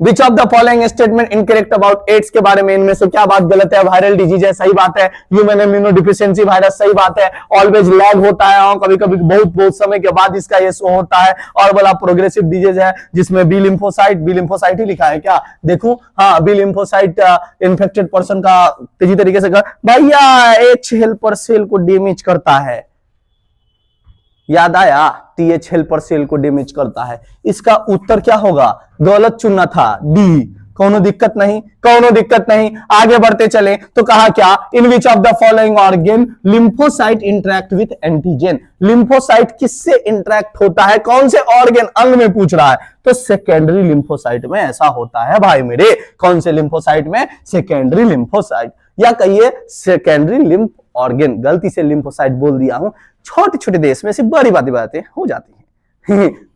which of the following statement incorrect about AIDS के बारे में इनमें से क्या बात गलत है? वायरल डिजीज है, सही बात है। ह्यूमन इम्यूनो डिफिशियंसी वायरस, सही बात है। ऑलवेज लैग होता है, कभी कभी बहुत समय के बाद इसका ये शो होता है। और बोला प्रोग्रेसिव डिजीज है जिसमें बी लिम्फोसाइट ही लिखा है क्या? देखूं, हाँ, बी लिम्फोसाइट इन्फेक्टेड पर्सन का तेजी तरीके से भैया एच हेल्पर सेल को डैमेज करता है, याद आया? टीएच हेल्पर सेल को डैमेज करता है। इसका उत्तर क्या होगा? गलत चुनना था, डी। कोनो दिक्कत नहीं, कोनो दिक्कत नहीं। आगे बढ़ते चले तो कहा क्या? In which of the following organ lymphocyte interact with antigen. Lymphocyte किससे इंटरेक्ट होता है? कौन से ऑर्गन, अंग में पूछ रहा है, तो सेकेंडरी लिम्फोसाइट में ऐसा होता है भाई मेरे। कौन से लिम्फोसाइट में? सेकेंडरी लिम्फोसाइट, या कहिए सेकेंडरी लिम्फ ऑर्गन। गलती से लिम्फोसाइट बोल दिया हूं। छोटे छोटे देश में सिर्फ बड़ी बातें हो जाती हैं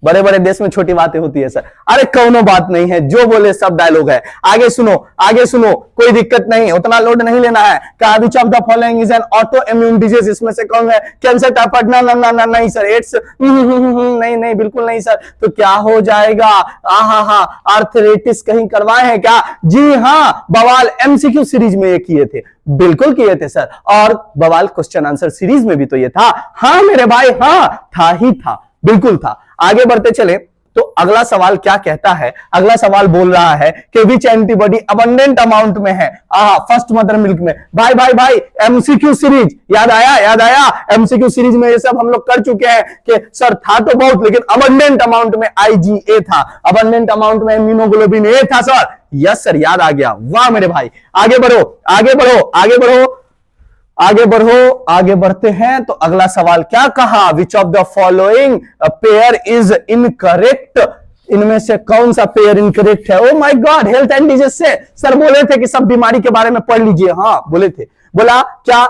बड़े बड़े देश में छोटी बातें होती है सर। अरे कौनो बात नहीं है, जो बोले सब डायलॉग है। आगे सुनो, आगे सुनो, कोई दिक्कत नहीं, उतना लोड नहीं लेना है। क्या which of the following is an auto immune disease? इसमें से कौन है? Cancer, typhoid? ना ना ना ना नहीं सर। एड्स? नहीं नहीं, बिल्कुल नहीं सर। तो क्या हो जाएगा? आर्थराइटिस कहीं करवाए हैं क्या? जी हाँ, बवाल एमसीक्यू सीरीज में ये किए थे, बिल्कुल किए थे सर। और बवाल क्वेश्चन आंसर सीरीज में भी तो ये था। हाँ मेरे भाई, हाँ था ही था, बिल्कुल था। आगे बढ़ते चले तो अगला सवाल क्या कहता है? अगला सवाल बोल रहा है कि विच एंटीबॉडी अबंडेंट अमाउंट में है फर्स्ट मदर मिल्क में। भाई भाई भाई, एमसीक्यू सीरीज याद आया? याद आया? एमसीक्यू सीरीज में ये सब हम लोग कर चुके हैं कि सर था तो बहुत, लेकिन अबंडेंट अमाउंट में आईजीए था, अबंडेंट अमाउंट में इम्यूनोग्लोबिन ए था सर। यस सर, याद आ गया। वाह मेरे भाई, आगे बढ़ो, आगे बढ़ो, आगे बढ़ो, आगे बढ़ो। आगे बढ़ते हैं तो अगला सवाल क्या कहा? Which of the following pair is incorrect? इनमें से कौन सा पेयर इनकरेक्ट है? ओ my God, health and disease से सर बोले थे कि सब बीमारी के बारे में पढ़ लीजिए। हाँ बोले थे। बोला क्या?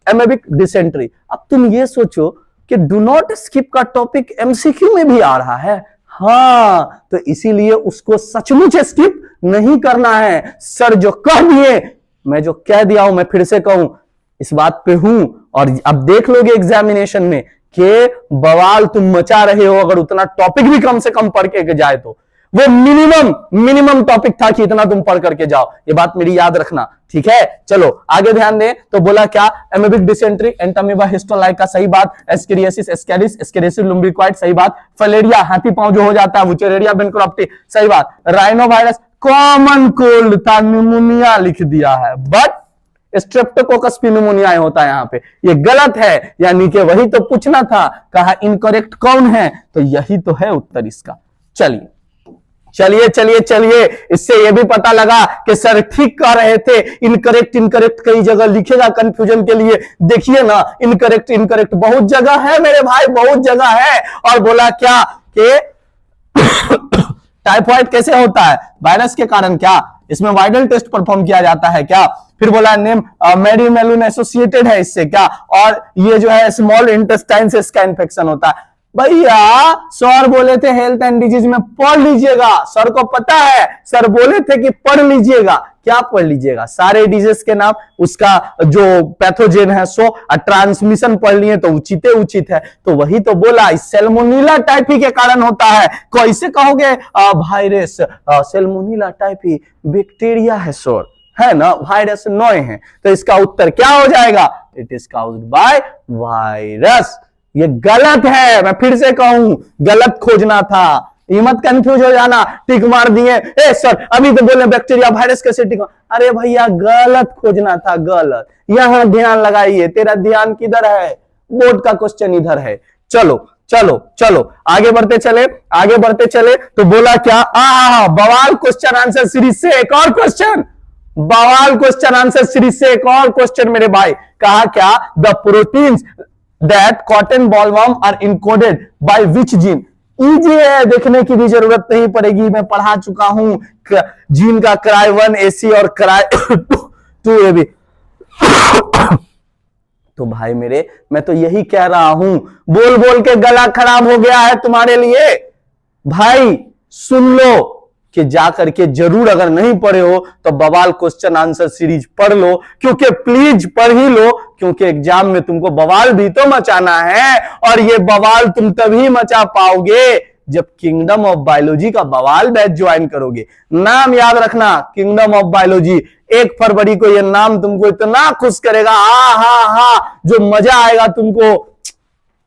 Amoebic dysentery. अब तुम ये सोचो कि डू नॉट स्किप का टॉपिक एमसीक्यू में भी आ रहा है। हाँ, तो इसीलिए उसको सचमुच स्किप नहीं करना है। सर जो कह दिए, मैं जो कह दिया हूं मैं फिर से कहूं, इस बात पे हूं। और अब देख लोगे एग्जामिनेशन में कि बवाल तुम मचा रहे हो अगर उतना टॉपिक भी कम से कम पढ़ के जाए तो। वो मिनिमम टॉपिक था कि इतना तुम पढ़ करके जाओ, ये बात मेरी याद रखना, ठीक है? चलो आगे ध्यान दें तो बोला क्या? एमेबिक डिसेंट्री, एंटामीबा हिस्टोलाइका, सही बात। एस्केरियासिस, एस्केरिस, एस्केरिसिस लुम्ब्रिक्वाइड, सही बात। फलेरिया, हाथी पांव जो हो जाता है, वुचेरेरिया बेनक्रॉप्टी, सही बात। राइनोवायरस, कॉमन कोल्ड था, न्यूमोनिया लिख दिया है, बट स्ट्रेप्टोकोकस पिन्यूमोनिया होता है यहां पे, ये गलत है। यानी कि वही तो पूछना था, कहा इनकरेक्ट कौन है, तो यही तो है उत्तर इसका। चलिए चलिए चलिए चलिए, इससे यह भी पता लगा कि सर ठीक कह रहे थे। इनकरेक्ट कई जगह लिखेगा कंफ्यूजन के लिए। देखिए ना, इनकरेक्ट बहुत जगह है मेरे भाई, बहुत जगह है। और बोला क्या कि टाइफाइड कैसे होता है? वायरस के कारण। क्या इसमें वाइडल टेस्ट परफॉर्म किया जाता है क्या? फिर बोला नेम मेरीमेलून एसोसिएटेड है इससे क्या? और ये जो है स्मॉल इंटेस्टाइन से इसका इन्फेक्शन होता है। भैया सर बोले थे हेल्थ एंड डिजीज में पढ़ लीजिएगा, सर को पता है, सर बोले थे कि पढ़ लीजिएगा। क्या पढ़ लीजिएगा? सारे डिजीज के नाम, उसका जो पैथोजेन है सो, ट्रांसमिशन पढ़ लिए तो उचित है। तो वही तो बोला, सैल्मोनेला टाइफी के कारण होता है। कैसे कहोगे वायरस? सैल्मोनेला टाइफी बैक्टीरिया है सर, है ना, वायरस नॉय है। तो इसका उत्तर क्या हो जाएगा? It is caused by virus. ये गलत है, मैं फिर से कहूं, गलत खोजना था। ये मत कंफ्यूज हो जाना, टिक मार दिए। ए सर अभी तो बोले बैक्टीरिया वायरस कैसे टिक? अरे भैया गलत खोजना था, गलत। यहां ध्यान लगाइए, तेरा ध्यान किधर है? बोर्ड का क्वेश्चन इधर है। चलो चलो चलो आगे बढ़ते चले तो बोला क्या? बवाल क्वेश्चन आंसर सीरीज से एक और क्वेश्चन, बवाल क्वेश्चन आंसर सीरीज से एक और क्वेश्चन मेरे भाई। कहा क्या? The proteins that cotton bollworm are encoded by which gene? Easy है, देखने की भी जरूरत नहीं पड़ेगी, मैं पढ़ा चुका हूं जीन का क्राई 1AC और क्राई 2AB। तो भाई मेरे, मैं तो यही कह रहा हूं, बोल बोल के गला खराब हो गया है तुम्हारे लिए। भाई सुन लो कि जाकर के जरूर, अगर नहीं पढ़े हो तो बवाल क्वेश्चन आंसर सीरीज पढ़ लो, क्योंकि प्लीज पढ़ ही लो, क्योंकि एग्जाम में तुमको बवाल भी तो मचाना है। और ये बवाल तुम तभी मचा पाओगे जब किंगडम ऑफ बायोलॉजी का बवाल बैच ज्वाइन करोगे। नाम याद रखना, किंगडम ऑफ बायोलॉजी। 1 फरवरी को यह नाम तुमको इतना खुश करेगा, हा, जो मजा आएगा तुमको,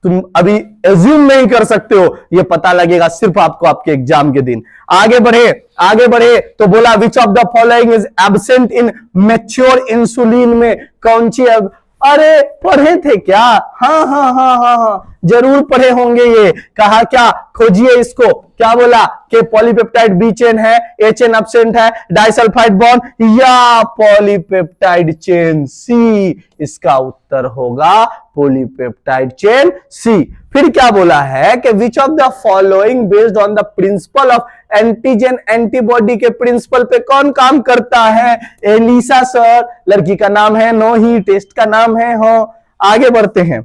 तुम अभी एज्यूम नहीं कर सकते हो। ये पता लगेगा सिर्फ आपको आपके एग्जाम के दिन। आगे बढ़े तो बोला which of the following is absent in mature insulin में कौन सी। अरे पढ़े थे क्या? हाँ, जरूर पढ़े होंगे। ये कहा क्या, खोजिए इसको। क्या बोला कि पॉलीपेप्टाइड बी चेन है, ए चेन एब्सेंट है, डाइसल्फाइड बॉन्ड या पॉलीपेप्टाइड चेन सी। इसका उत्तर होगा पॉलीपेप्टाइड चेन सी। फिर क्या बोला है कि which of the following based on the principle of antigen antibody के प्रिंसिपल पे कौन काम करता है? ELISA sir. लड़की का नाम है नो ही, टेस्ट का नाम है हो। आगे बढ़ते हैं।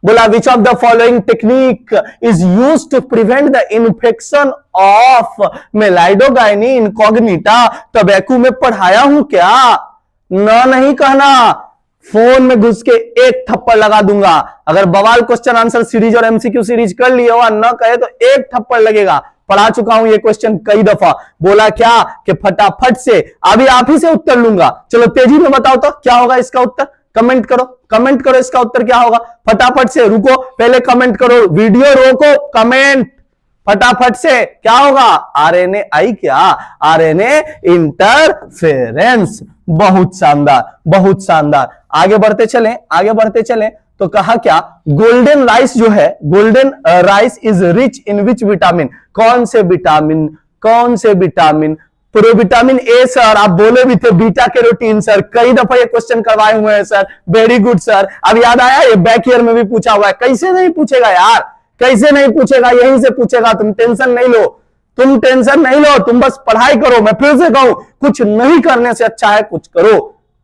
बोला which of the following technique is use to prevent the infection of meloidogyne incognita. Tobacco में पढ़ाया हूं क्या? ना नहीं कहना, फोन में घुस के 1 थप्पड़ लगा दूंगा। अगर बवाल क्वेश्चन आंसर सीरीज और एमसीक्यू सीरीज कर लिए हो न कहे तो 1 थप्पड़ लगेगा। पढ़ा चुका हूं ये क्वेश्चन कई दफा। बोला क्या कि फटाफट से अभी आप ही से उत्तर लूंगा। चलो तेजी में बताओ तो क्या होगा इसका उत्तर। कमेंट करो इसका उत्तर क्या होगा। फटाफट से, रुको पहले कमेंट करो, वीडियो रोको, कमेंट फटाफट से। क्या होगा? आरएनए आई क्या? RNA interference. बहुत शानदार। आगे बढ़ते चलें तो कहा क्या, गोल्डन राइस जो है, golden rice is rich in which vitamin. कौन से विटामिन? Provitamin A sir. आप बोले भी थे बीटा कैरोटीन सर, कई दफा ये क्वेश्चन करवाए हुए हैं सर। Very good sir. अब याद आया, ये बैक ईयर में भी पूछा हुआ है। कैसे नहीं पूछेगा यार, कैसे नहीं पूछेगा, यहीं से पूछेगा। तुम टेंशन नहीं लो, तुम बस पढ़ाई करो। मैं फिर से कहूं, कुछ नहीं करने से अच्छा है कुछ करो।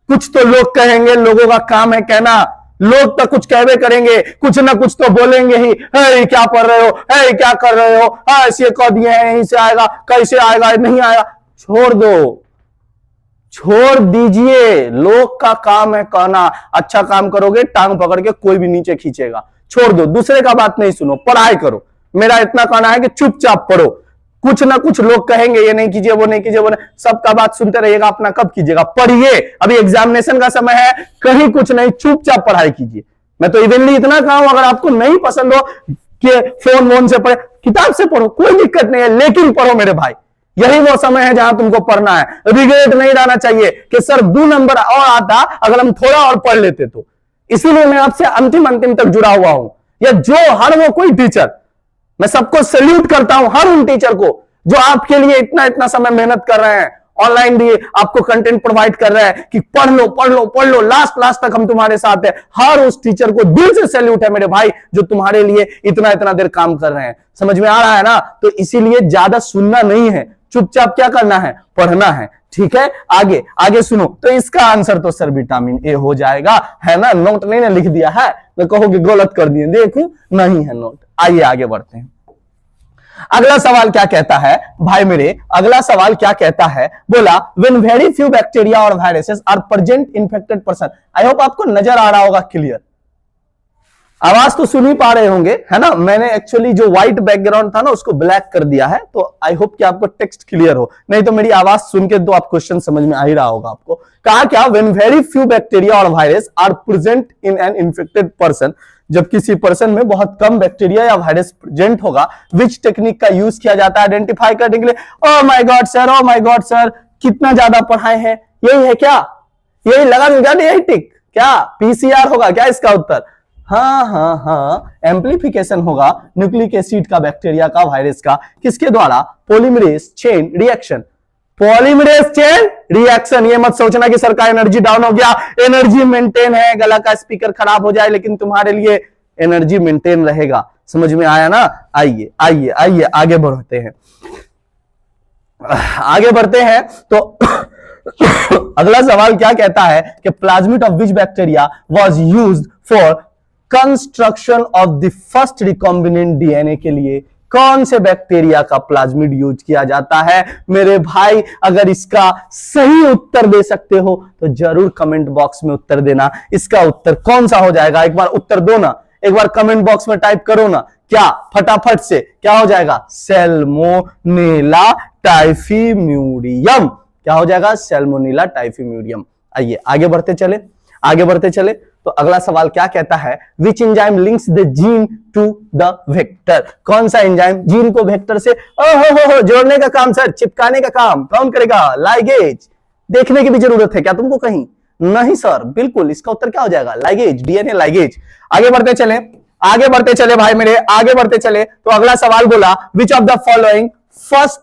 कुछ तो लोग कहेंगे, लोगों का काम है कहना। लोग तो कुछ कहवे करेंगे, कुछ ना कुछ तो बोलेंगे ही। है क्या पढ़ रहे हो, है क्या कर रहे हो, ऐसे कह दिए हैं, यहीं से आएगा, कैसे आएगा, नहीं आएगा। छोड़ दीजिए, लोग का काम है कहना। अच्छा काम करोगे टांग पकड़ के कोई भी नीचे खींचेगा। छोड़ दो, दूसरे का बात नहीं सुनो, पढ़ाई करो। मेरा इतना कहना है कि चुपचाप पढ़ो। कुछ ना कुछ लोग कहेंगे ये नहीं कीजिए, वो नहीं कीजिए, वो नहीं, सबका बात सुनते रहिएगा, अपना कब कीजिएगा? पढ़िए, अभी एग्जामिनेशन का समय है, कहीं कुछ नहीं, चुपचाप पढ़ाई कीजिए। मैं तो इवनली इतना कहा हूं, अगर आपको नहीं पसंद हो कि फोन से पढ़े, किताब से पढ़ो, कोई दिक्कत नहीं है, लेकिन पढ़ो मेरे भाई। यही वो समय है जहां तुमको पढ़ना है। रिग्रेट नहीं रहना चाहिए कि सर 2 नंबर और आता अगर हम थोड़ा और पढ़ लेते तो। इसीलिए मैं आपसे अंतिम तक जुड़ा हुआ हूं। या जो हर वो कोई टीचर, मैं सबको सैल्यूट करता हूं, हर उन टीचर को जो आपके लिए इतना समय मेहनत कर रहे हैं, ऑनलाइन भी आपको कंटेंट प्रोवाइड कर रहे हैं कि पढ़ लो, लास्ट तक हम तुम्हारे साथ हैं। हर उस टीचर को दिल से सैल्यूट है मेरे भाई, जो तुम्हारे लिए इतना देर काम कर रहे हैं। समझ में आ रहा है ना? तो इसीलिए ज्यादा सुनना नहीं है, चुपचाप क्या करना है, पढ़ना है। ठीक है, आगे सुनो। तो इसका आंसर तो सर विटामिन ए हो जाएगा, है ना? नोट नहीं ना लिख दिया है, मैं कहोगे गलत कर दिए, देखो नहीं है नोट। आइए आगे बढ़ते हैं। अगला सवाल क्या कहता है भाई मेरे, अगला सवाल क्या कहता है, बोला when very few bacteria or viruses are present infected person. I hope आपको नजर आ रहा होगा क्लियर। आवाज तो सुन ही पा रहे होंगे, है ना? मैंने एक्चुअली जो व्हाइट बैकग्राउंड था ना उसको ब्लैक कर दिया है, तो आई होप कि आपको टेक्स्ट क्लियर हो, नहीं तो मेरी आवाज सुन के तो आप क्वेश्चन समझ में आ ही रहा होगा आपको। कहा क्या, when very few bacteria or virus are present in an infected person, जब किसी पर्सन में बहुत कम बैक्टीरिया या वायरस प्रेजेंट होगा, विच टेक्निक का यूज किया जाता है आइडेंटिफाई करने के लिए। ओ माय गॉड सर, कितना ज्यादा पढ़ाए हैं। यही है क्या? यही लगा दूं क्या? यही टिक क्या? पीसीआर होगा क्या इसका उत्तर? हाँ, एम्प्लीफिकेशन होगा न्यूक्लिक एसिड का, बैक्टीरिया का, वायरस का। किसके द्वारा? Polymerase chain reaction. Polymerase chain reaction. ये मत सोचना कि सर का एनर्जी डाउन हो गया, एनर्जी मेंटेन है, गला का स्पीकर खराब हो जाए, लेकिन तुम्हारे लिए एनर्जी मेंटेन रहेगा। समझ में आया ना? आइए आगे बढ़ते हैं तो अगला सवाल क्या कहता है कि plasmid of which bacteria was used for construction of the first recombinant DNA के लिए कौन से बैक्टीरिया का प्लाज्मिड यूज किया जाता है? मेरे भाई अगर इसका सही उत्तर दे सकते हो तो जरूर कमेंट बॉक्स में उत्तर देना। इसका उत्तर कौन सा हो जाएगा? एक बार उत्तर दो ना, एक बार कमेंट बॉक्स में टाइप करो ना क्या फटाफट से क्या हो जाएगा? सैल्मोनेला टाइफीम्यूरियम। क्या हो जाएगा? सैल्मोनेला टाइफीम्यूरियम। आइए आगे बढ़ते चले, आगे बढ़ते चले। तो अगला सवाल क्या कहता है? Which enzyme links the gene to the vector? कौन सा एंजाइम जीन को वेक्टर से जोड़ने का काम, सर चिपकाने का काम कौन करेगा? लाइगेज। देखने की भी जरूरत है क्या तुमको कहीं? नहीं सर, बिल्कुल इसका उत्तर क्या हो जाएगा? Ligase, DNA ligase. आगे बढ़ते चले, आगे बढ़ते चले भाई मेरे, आगे बढ़ते चले। तो अगला सवाल बोला which of the following first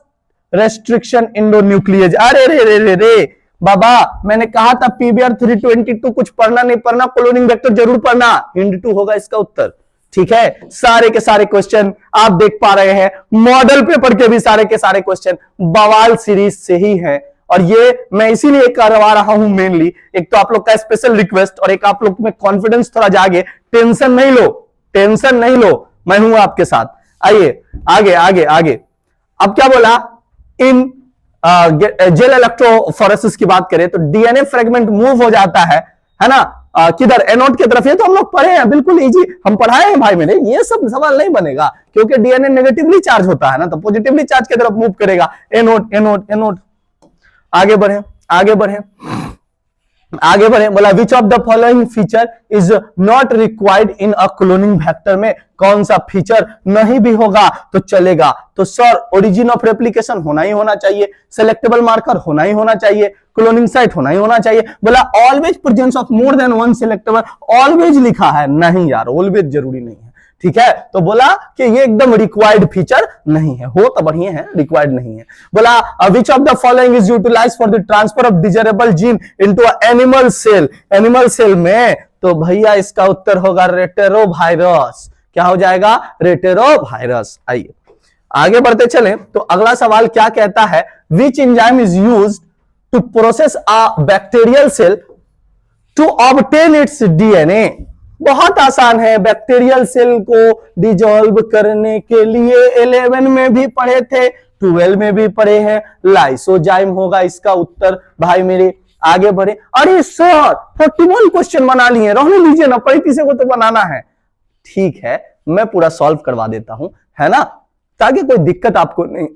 restriction endonuclease. अरे रे रे रे रे बाबा, मैंने कहा था पीबीआर 322 कुछ पढ़ना नहीं पढ़ना, क्लोनिंग वेक्टर जरूर पढ़ना। हिंड 2 होगा इसका उत्तर। ठीक है, सारे के सारे क्वेश्चन आप देख पा रहे हैं, मॉडल पेपर के भी सारे के सारे क्वेश्चन बवाल सीरीज से ही है। और ये मैं इसीलिए करवा रहा हूं मेनली, एक तो आप लोग का स्पेशल रिक्वेस्ट और एक आप लोग में कॉन्फिडेंस थोड़ा जागे। टेंशन नहीं लो, टेंशन नहीं लो, मैं हूं आपके साथ। आइए आगे आगे आगे। अब क्या बोला? इन जेल इलेक्ट्रोफोरेसिस की बात करें तो डीएनए फ्रेगमेंट मूव हो जाता है ना? किधर? एनोड की तरफ। ये तो हम लोग पढ़े हैं, बिल्कुल इजी हम पढ़ाए हैं भाई मेरे। ये सब सवाल नहीं बनेगा क्योंकि डीएनए नेगेटिवली चार्ज होता है ना, तो पॉजिटिवली चार्ज की तरफ मूव करेगा। Anode anode anode. आगे बढ़े, आगे बढ़े, आगे बढ़े। बोला which of the following feature is not required in a cloning vector? में कौन सा फीचर नहीं भी होगा तो चलेगा? तो सर ओरिजिन ऑफ रेप्लिकेशन होना ही होना चाहिए, सेलेक्टेबल मार्कर होना ही होना चाहिए, क्लोनिंग साइट होना ही होना चाहिए। बोला always presence of more than one selectable. Always लिखा है, नहीं यार ऑलवेज जरूरी नहीं है। ठीक है, तो बोला कि ये एकदम रिक्वायर्ड फीचर नहीं है, हो तो बढ़िया है, रिक्वायर्ड नहीं है। बोला which of the following is utilised for the transfer of desirable gene into animal cell? Animal cell में तो भैया इसका उत्तर होगा रेटेरोवायरस। क्या हो जाएगा? रेटेरोवायरस। आइए आगे बढ़ते चले। तो अगला सवाल क्या कहता है? Which enzyme is used to process a bacterial cell to obtain its DNA? बहुत आसान है, बैक्टीरियल सेल को डिजोल्व करने के लिए 11 में भी पढ़े थे, 12 में भी पढ़े हैं, लाइसोजाइम होगा इसका उत्तर भाई मेरे। आगे बढ़े। अरे सर 41 क्वेश्चन बना लिए, रहने लीजिए ना, 35 को तो बनाना है। ठीक है, मैं पूरा सॉल्व करवा देता हूं, है ना, ताकि कोई दिक्कत आपको नहीं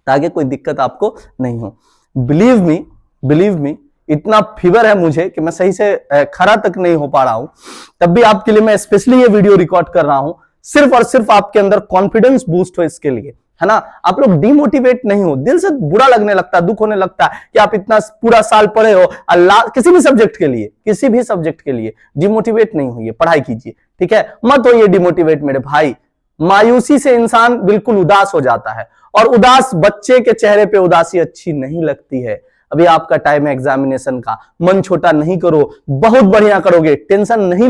ताकि कोई दिक्कत आपको नहीं हो। बिलीव मी, इतना फीवर है मुझे कि मैं सही से खड़ा तक नहीं हो पा रहा हूं, तब भी आपके लिए मैं स्पेशली ये वीडियो रिकॉर्ड कर रहा हूं, सिर्फ और सिर्फ आपके अंदर कॉन्फिडेंस बूस्ट हो इसके लिए, है ना। आप लोग डिमोटिवेट नहीं हो, दिल से बुरा लगने लगता है, दुख होने लगता है कि आप इतना पूरा साल पढ़े हो, अल्लाह किसी भी सब्जेक्ट के लिए डिमोटिवेट नहीं होइए, पढ़ाई कीजिए, ठीक है, मत होइए डिमोटिवेट मेरे भाई। मायूसी से इंसान बिल्कुल उदास हो जाता है, और उदास बच्चे के चेहरे पे उदासी अच्छी नहीं लगती है। अभी आपका टाइम है एग्जामिनेशन का, मन छोटा नहीं करो, बहुत बढ़िया करोगे, टेंशन नहीं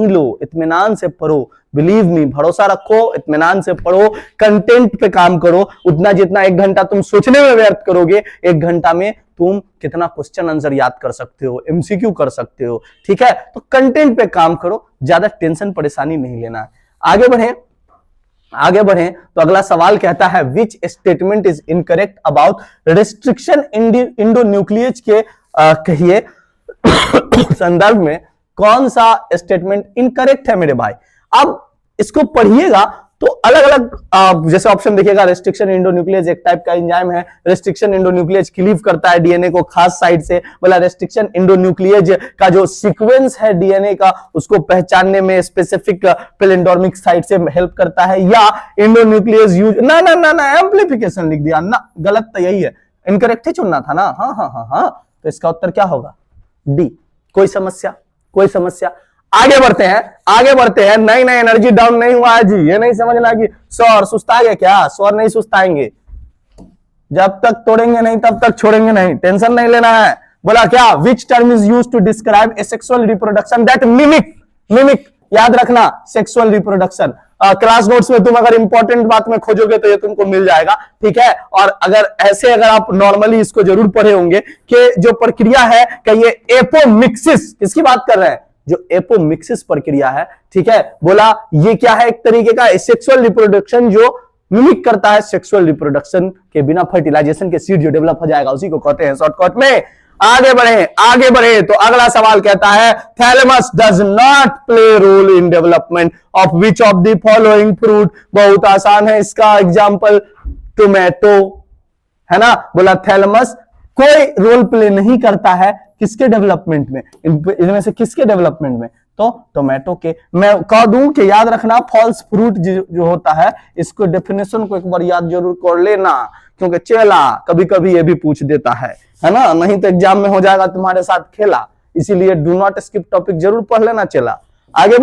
लो, इत्मीनान से पढ़ो, बिलीव मी, भरोसा रखो, इत्मीनान से पढ़ो, कंटेंट पे काम करो। उतना जितना 1 घंटा तुम सोचने में व्यर्थ करोगे, 1 घंटा में तुम कितना क्वेश्चन आंसर याद कर सकते हो, एमसीक्यू कर सकते हो, ठीक है। तो कंटेंट पे काम करो, ज्यादा टेंशन परेशानी नहीं लेना है। आगे बढ़े तो अगला सवाल कहता है which statement is incorrect about restriction endonuclease के कहिए संदर्भ में कौन सा स्टेटमेंट इनकरेक्ट है मेरे भाई। अब इसको पढ़िएगा तो अलग अलग जैसे ऑप्शन देखिएगा, रेस्ट्रिक्शन इंडोन्यूक्लियेज एक टाइप का एंजाइम है, रेस्ट्रिक्शन इंडोन्यूक्लियेज क्लीव करता है डीएनए को खास साइड से, बोला रेस्ट्रिक्शन इंडोन्यूक्लियेज का जो सीक्वेंस है डीएनए का उसको पहचानने में स्पेसिफिक पैलिंडोर्मिक साइट से हेल्प करता है, या इंडोन्यूक्लियेज यूज ना एम्प्लीफिकेशन लिख दिया ना, गलत तो यही है, इनकरेक्ट ही चुनना था ना। हाँ, तो इसका उत्तर क्या होगा? डी। कोई समस्या। आगे बढ़ते हैं। नहीं एनर्जी डाउन नहीं हुआ है जी, ये नहीं समझना कि सर सुस्ताएंगे क्या, सर नहीं सुस्ताएंगे, जब तक तोड़ेंगे नहीं तब तक छोड़ेंगे नहीं, टेंशन नहीं लेना है। बोला क्या which term is used to describe a sexual reproduction that mimic, याद रखना सेक्सुअल रिप्रोडक्शन। क्लास नोट्स में तुम अगर इंपॉर्टेंट बात में खोजोगे तो ये तुमको मिल जाएगा, ठीक है। और अगर आप नॉर्मली इसको जरूर पढ़े होंगे कि जो प्रक्रिया है कि ये एपोमिक्सिस, किसकी बात कर रहे हैं? जो एपोमिक्सिस प्रक्रिया है, ठीक है। बोला ये क्या है? एक तरीके का सेक्सुअल रिप्रोडक्शन जो मिमिक करता है सेक्सुअल रिप्रोडक्शन के बिना फर्टिलाइजेशन के सीड जो डेवलप हो जाएगा, उसी को कहते हैं शॉर्टकट में आगे बढ़े तो अगला सवाल कहता है thalamus does not play role in development of which of the following fruit. बहुत आसान है इसका एग्जाम्पल, टोमेटो है ना। बोला थैलेमस कोई रोल प्ले नहीं करता है किसके डेवलपमेंट में, इनमें से किसके डेवलपमेंट में, तो टोमेटो के। मैं कह दूं कि याद रखना फॉल्स फ्रूट जो होता है इसको डेफिनेशन को एक बार याद जरूर कर लेना, क्योंकि चेला कभी कभी ये भी पूछ देता है ना, नहीं तो एग्जाम में हो जाएगा तुम्हारे साथ खेला। इसीलिए डू नॉट स्किप टॉपिक जरूर पढ़ लेना चेला। आगे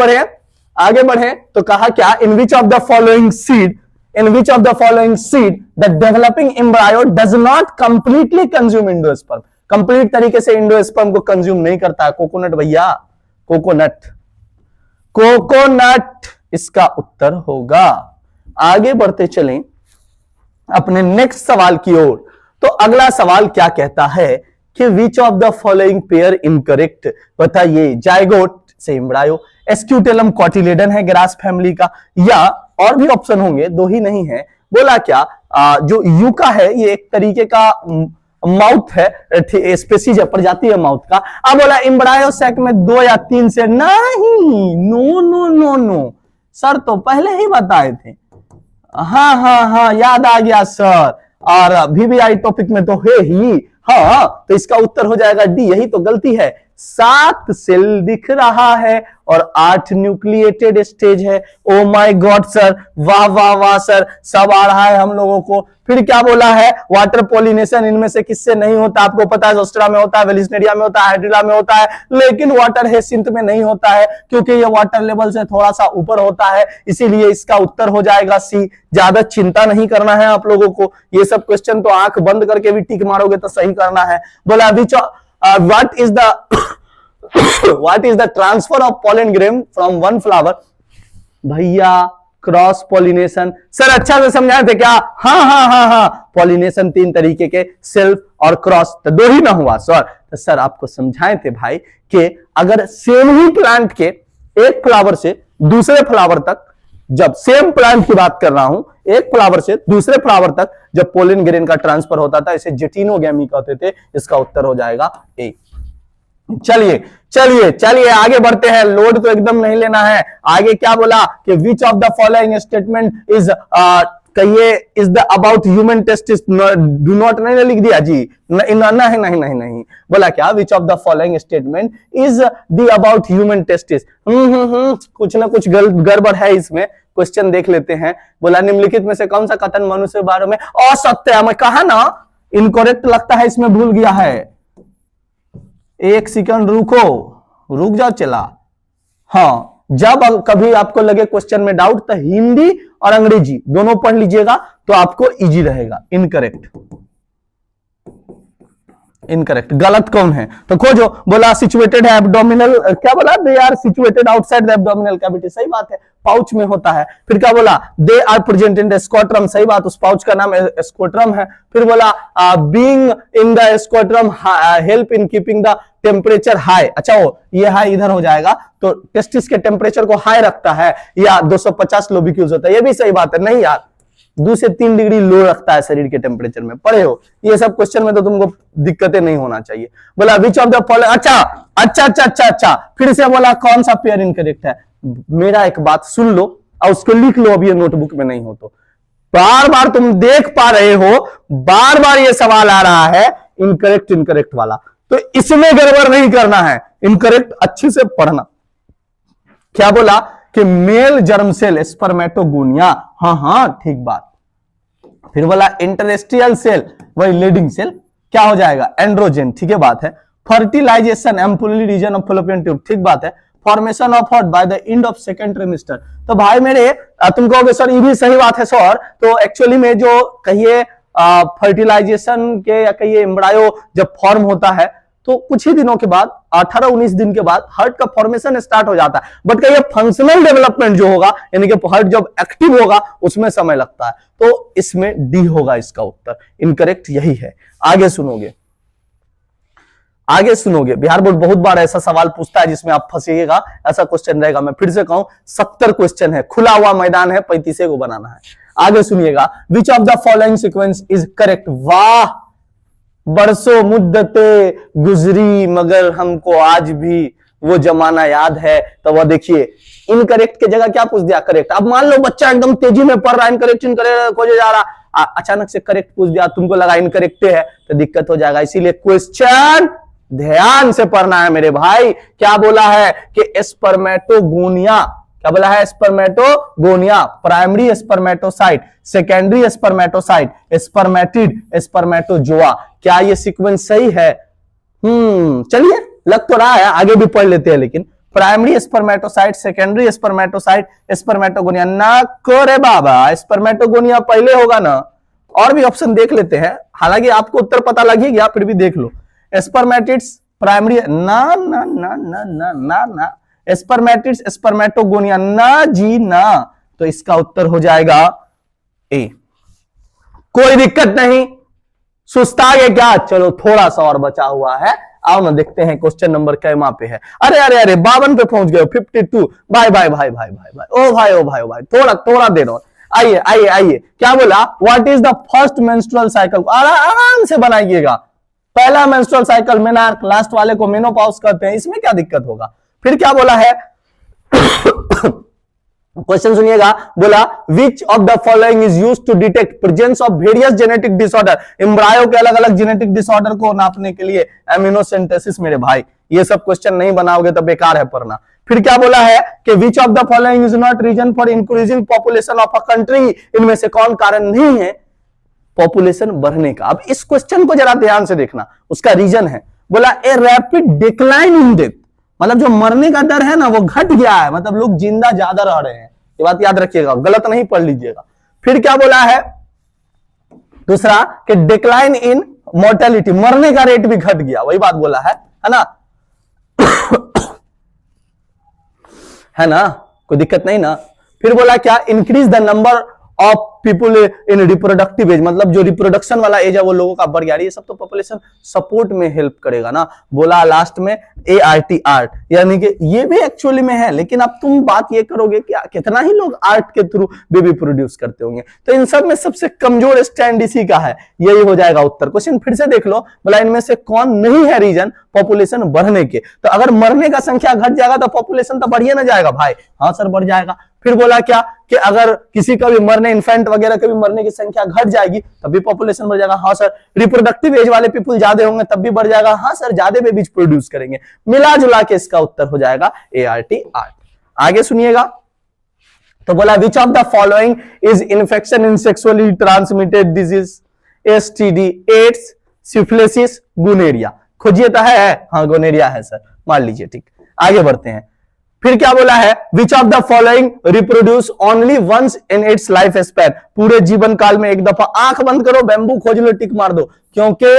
बढ़े तो कहा क्या, in which of the following seed the developing embryo does not completely consume endosperm. Complete तरीके से एंडोस्पर्म को कंज्यूम नहीं करता है। कोकोनट भैया, कोकोनट इसका उत्तर होगा। आगे बढ़ते चलें अपने नेक्स्ट सवाल की ओर। तो अगला सवाल क्या कहता है कि which of the following pair incorrect. बताइए, जायगोट से एम्ब्रायो, एस्क्यूटेलम कॉटिलेडन है ग्रास फैमिली का, या और भी ऑप्शन होंगे, दो ही नहीं है। बोला क्या, जो यूका है ये एक तरीके का माउथ है, स्पेसीज है, प्रजाति है माउथ का। अब बोला एम्ब्रायो सैक में 2 या 3 से नहीं, नो सर तो पहले ही बताए थे। हाँ याद आ गया सर, और VVI टॉपिक में तो है ही। हाँ तो इसका उत्तर हो जाएगा डी, यही तो गलती है। 7 सेल दिख रहा है और 8 न्यूक्लिएटेड स्टेज है। ओ माय गॉड सर, वाह वाह वाह सर, सब आ रहा है हम लोगों को। फिर क्या बोला है, वाटर पॉलिनेशन इनमें से किससे नहीं होता। आपको पता है जोस्ट्रा में होता है, वेलिस्नेरिया में होता है, हाइड्रिला में होता है, लेकिन वाटर हेसिंथ में नहीं होता है क्योंकि ये वाटर लेवल से थोड़ा सा ऊपर होता है। इसीलिए इसका उत्तर हो जाएगा सी। ज्यादा चिंता नहीं करना है आप लोगों को, ये सब क्वेश्चन तो आंख बंद करके भी टिक मारोगे तो सही करना है। बोला विच what is the transfer of pollen grain from one flower। भैया क्रॉस पॉलिनेशन, सर अच्छा से समझाए थे क्या। हाँ पॉलिनेशन 3 तरीके के, सेल्फ और क्रॉस, तो 2 ही ना हुआ सर। तो सर आपको समझाए थे भाई कि अगर सेम ही प्लांट के एक फ्लावर से दूसरे फ्लावर तक, जब सेम प्लांट की बात कर रहा हूं, एक फ्लावर से दूसरे फ्लावर तक जब पोलन ग्रेन का ट्रांसफर होता था, इसे जेटिनोगैमी कहते थे। इसका उत्तर हो जाएगा ए। चलिए आगे बढ़ते हैं, लोड तो एकदम नहीं लेना है। आगे क्या बोला कि which of the following statement is, कहिए, is the about human testis. Do not नहीं लिख दिया जी, नहीं। बोला क्या, which of the following statement is the about human testis. कुछ ना कुछ गड़बड़ है इसमें, क्वेश्चन देख लेते हैं। बोला निम्नलिखित में से कौन सा कथन मनुष्य के बारे में असत्य है। मैं कहा ना इनकरेक्ट लगता है, इसमें भूल गया है। एक सेकंड रुक जाओ चला। हाँ, जब कभी आपको लगे क्वेश्चन में डाउट तो हिंदी और अंग्रेजी दोनों पढ़ लीजिएगा तो आपको इजी रहेगा। इनकरेक्ट गलत कौन है तो खोजो। बोला सिचुएटेड है एब्डोमिनल, क्या बोला, they are situated outside the abdominal cavity, सही बात है, पाउच में होता है। फिर क्या बोला, they are present in the scrotum, सही बात, उस पाउच का नाम स्क्रोटम है। फिर बोला being in the scrotum help in keeping the temperature high. अच्छा वो ये हाई इधर हो जाएगा, तो टेस्टिस के टेम्परेचर को हाई रखता है, या 250 लोबिक्यूल्स होता है, ये भी सही बात है। नहीं यार, 2 से 3 डिग्री लो रखता है शरीर के टेम्परेचर में, पढ़े हो ये सब क्वेश्चन में, तो तुमको दिक्कतें नहीं होना चाहिए। बोला विच ऑफ द फॉलोइंग, अच्छा, फिर से बोला कौन सा पेयर इनकरेक्ट है। मेरा एक बात सुन लो और उसको लिख लो, अभी नोटबुक में नहीं हो तो। बार बार तुम देख पा रहे हो, बार बार ये सवाल आ रहा है इनकरेक्ट वाला, तो इसमें गड़बड़ नहीं करना है, इनकरेक्ट अच्छे से पढ़ना। क्या बोला कि मेल जर्म सेल स्पर्मेटोगोनिया, हाँ ठीक बात। फिर बोला इंटरस्ट्रियल सेल, वही लीडिंग सेल, क्या हो जाएगा, एंड्रोजन, ठीक है बात है। Fertilisation ampullary region of fallopian tube, ठीक बात है। Formation of heart by the end of second trimester, तो भाई मेरे तुम कहोगे सर ये भी सही बात है सर, तो एक्चुअली में जो कहिए फर्टिलाइजेशन के या कहिए एम्ब्रायो जब फॉर्म होता है तो कुछ ही दिनों के बाद 18-19 दिन के बाद हर्ट का फॉर्मेशन स्टार्ट हो जाता है, बट कहिए फंक्शनल डेवलपमेंट जो होगा यानी कि हर्ट जब एक्टिव होगा उसमें समय लगता है, तो इसमें डी होगा इसका उत्तर। इनकरेक्ट यही है। आगे सुनोगे बिहार बोर्ड बहुत बार ऐसा सवाल पूछता है जिसमें आप फंसिएगा, ऐसा क्वेश्चन रहेगा। मैं फिर से कहूं 70 क्वेश्चन है, खुला हुआ मैदान है, 35 को बनाना है। आगे सुनिएगा, विच of the following sequence is correct. वाह बरसों मुद्दते गुजरी मगर हमको आज भी वो जमाना याद है। तो वह देखिए इनकरेक्ट के जगह क्या पूछ दिया, करेक्ट। अब मान लो बच्चा एकदम तेजी में पढ़ रहा है, इनकरेक्ट इनकरेक्ट खोजे जा रहा, अचानक से करेक्ट पूछ दिया, तुमको लगा इनकरेक्ट है तो दिक्कत हो जाएगा। इसीलिए क्वेश्चन ध्यान से पढ़ना है मेरे भाई। क्या बोला है कि स्पर्मेटोगोनिया, क्या बोला है, spermatogonia, primary spermatocyte, secondary spermatocyte, spermatid, spermatozoa. क्या ये सीक्वेंस सही है? चलिए लग तो रहा है, आगे भी पढ़ लेते हैं। लेकिन primary spermatocyte, secondary spermatocyte, spermatogonia ना करे बाबा, स्पर्मेटोगोनिया पहले होगा ना। और भी ऑप्शन देख लेते हैं, हालांकि आपको उत्तर पता लग ही गया, फिर भी देख लो। स्पर्मेटिड्स प्राइमरी ना ना ना ना ना ना ना, स्पर्मेटिड्स स्पर्मेटोगोनिया ना जी ना। तो इसका उत्तर हो जाएगा ए। कोई दिक्कत नहीं, सुस्ता गए क्या? चलो थोड़ा सा और बचा हुआ है, आओ ना देखते हैं क्वेश्चन नंबर कैमा पे है। अरे अरे अरे 52 पे पहुंच गए, 52। भाई भाई भाई भाई भाई भाई ओ भाई ओ भाई ओ भाई, थोड़ा थोड़ा देर और। आइए आइए आइए, क्या बोला, what is the first menstrual cycle? आराम से बनाइएगा। पहला मेंस्ट्रुअल साइकिल मेनार्क, लास्ट वाले को मेनोपॉज कहते हैं, इसमें क्या दिक्कत होगा? फिर क्या बोला है क्वेश्चन सुनिएगा, बोला which of the following is used to detect presence of various genetic disorder? Embryo के अलग अलग जेनेटिक डिसऑर्डर को नापने के लिए एमिनोसिंथेसिस। मेरे भाई ये सब क्वेश्चन नहीं बनाओगे तो बेकार है पढ़ना। फिर क्या बोला है कि which of the following is not reason for increasing population of a country? इनमें से कौन कारण नहीं है पॉपुलेशन बढ़ने का? अब इस क्वेश्चन को जरा ध्यान से देखना, उसका रीजन है, बोला a rapid decline in death, मतलब जो मरने का दर है ना वो घट गया है, मतलब लोग जिंदा ज्यादा रह रहे हैं। ये बात याद रखिएगा, गलत नहीं पढ़ लीजिएगा। फिर क्या बोला है दूसरा कि डिक्लाइन इन मोर्टेलिटी, मरने का रेट भी घट गया, वही बात बोला है ना है ना, कोई दिक्कत नहीं ना। फिर बोला क्या, increase the number of people in reproductive age, मतलब जो रिप्रोडक्शन वाला एज है वो लोगों का बढ़ गया, ये सब तो पॉपुलेशन सपोर्ट में हेल्प करेगा ना। बोला लास्ट में ART, आर्ट, यानी कि ये भी एक्चुअली में है, लेकिन अब तुम बात ये करोगे कि कितना ही लोग आर्ट के थ्रू बेबी प्रोड्यूस करते होंगे, तो इन सब में सबसे कमजोर स्टैंड इसी का है, यही हो जाएगा उत्तर। क्वेश्चन फिर से देख लो, बोला इनमें से कौन नहीं है रीजन पॉपुलेशन बढ़ने के? तो अगर मरने का संख्या घट जाएगा तो पॉपुलेशन तो बढ़िए ना जाएगा भाई। हाँ सर बढ़ जाएगा। फिर बोला क्या कि अगर किसी का भी मरने, इन्फेंट वगैरह के भी मरने की संख्या घट जाएगी तब भी पॉपुलेशन बढ़ जाएगा। हाँ सर। रिप्रोडक्टिव एज वाले पीपल ज्यादा होंगे तब भी बढ़ जाएगा। हाँ सर, ज्यादा बेबीज प्रोड्यूस करेंगे। मिला जुला के इसका उत्तर हो जाएगा ART, आर्ट। आगे सुनिएगा, तो बोला which of the following is infection in sexually transmitted disease? STD, AIDS, syphilis, gonorrhoea. खोजिए तो है, हाँ गोनेरिया है सर, मान लीजिए, ठीक। आगे बढ़ते हैं। फिर क्या बोला है, which of the following reproduce only once in its life span? पूरे जीवन काल में एक दफा। आंख बंद करो, बैम्बू खोज लो, टिक मार दो, क्योंकि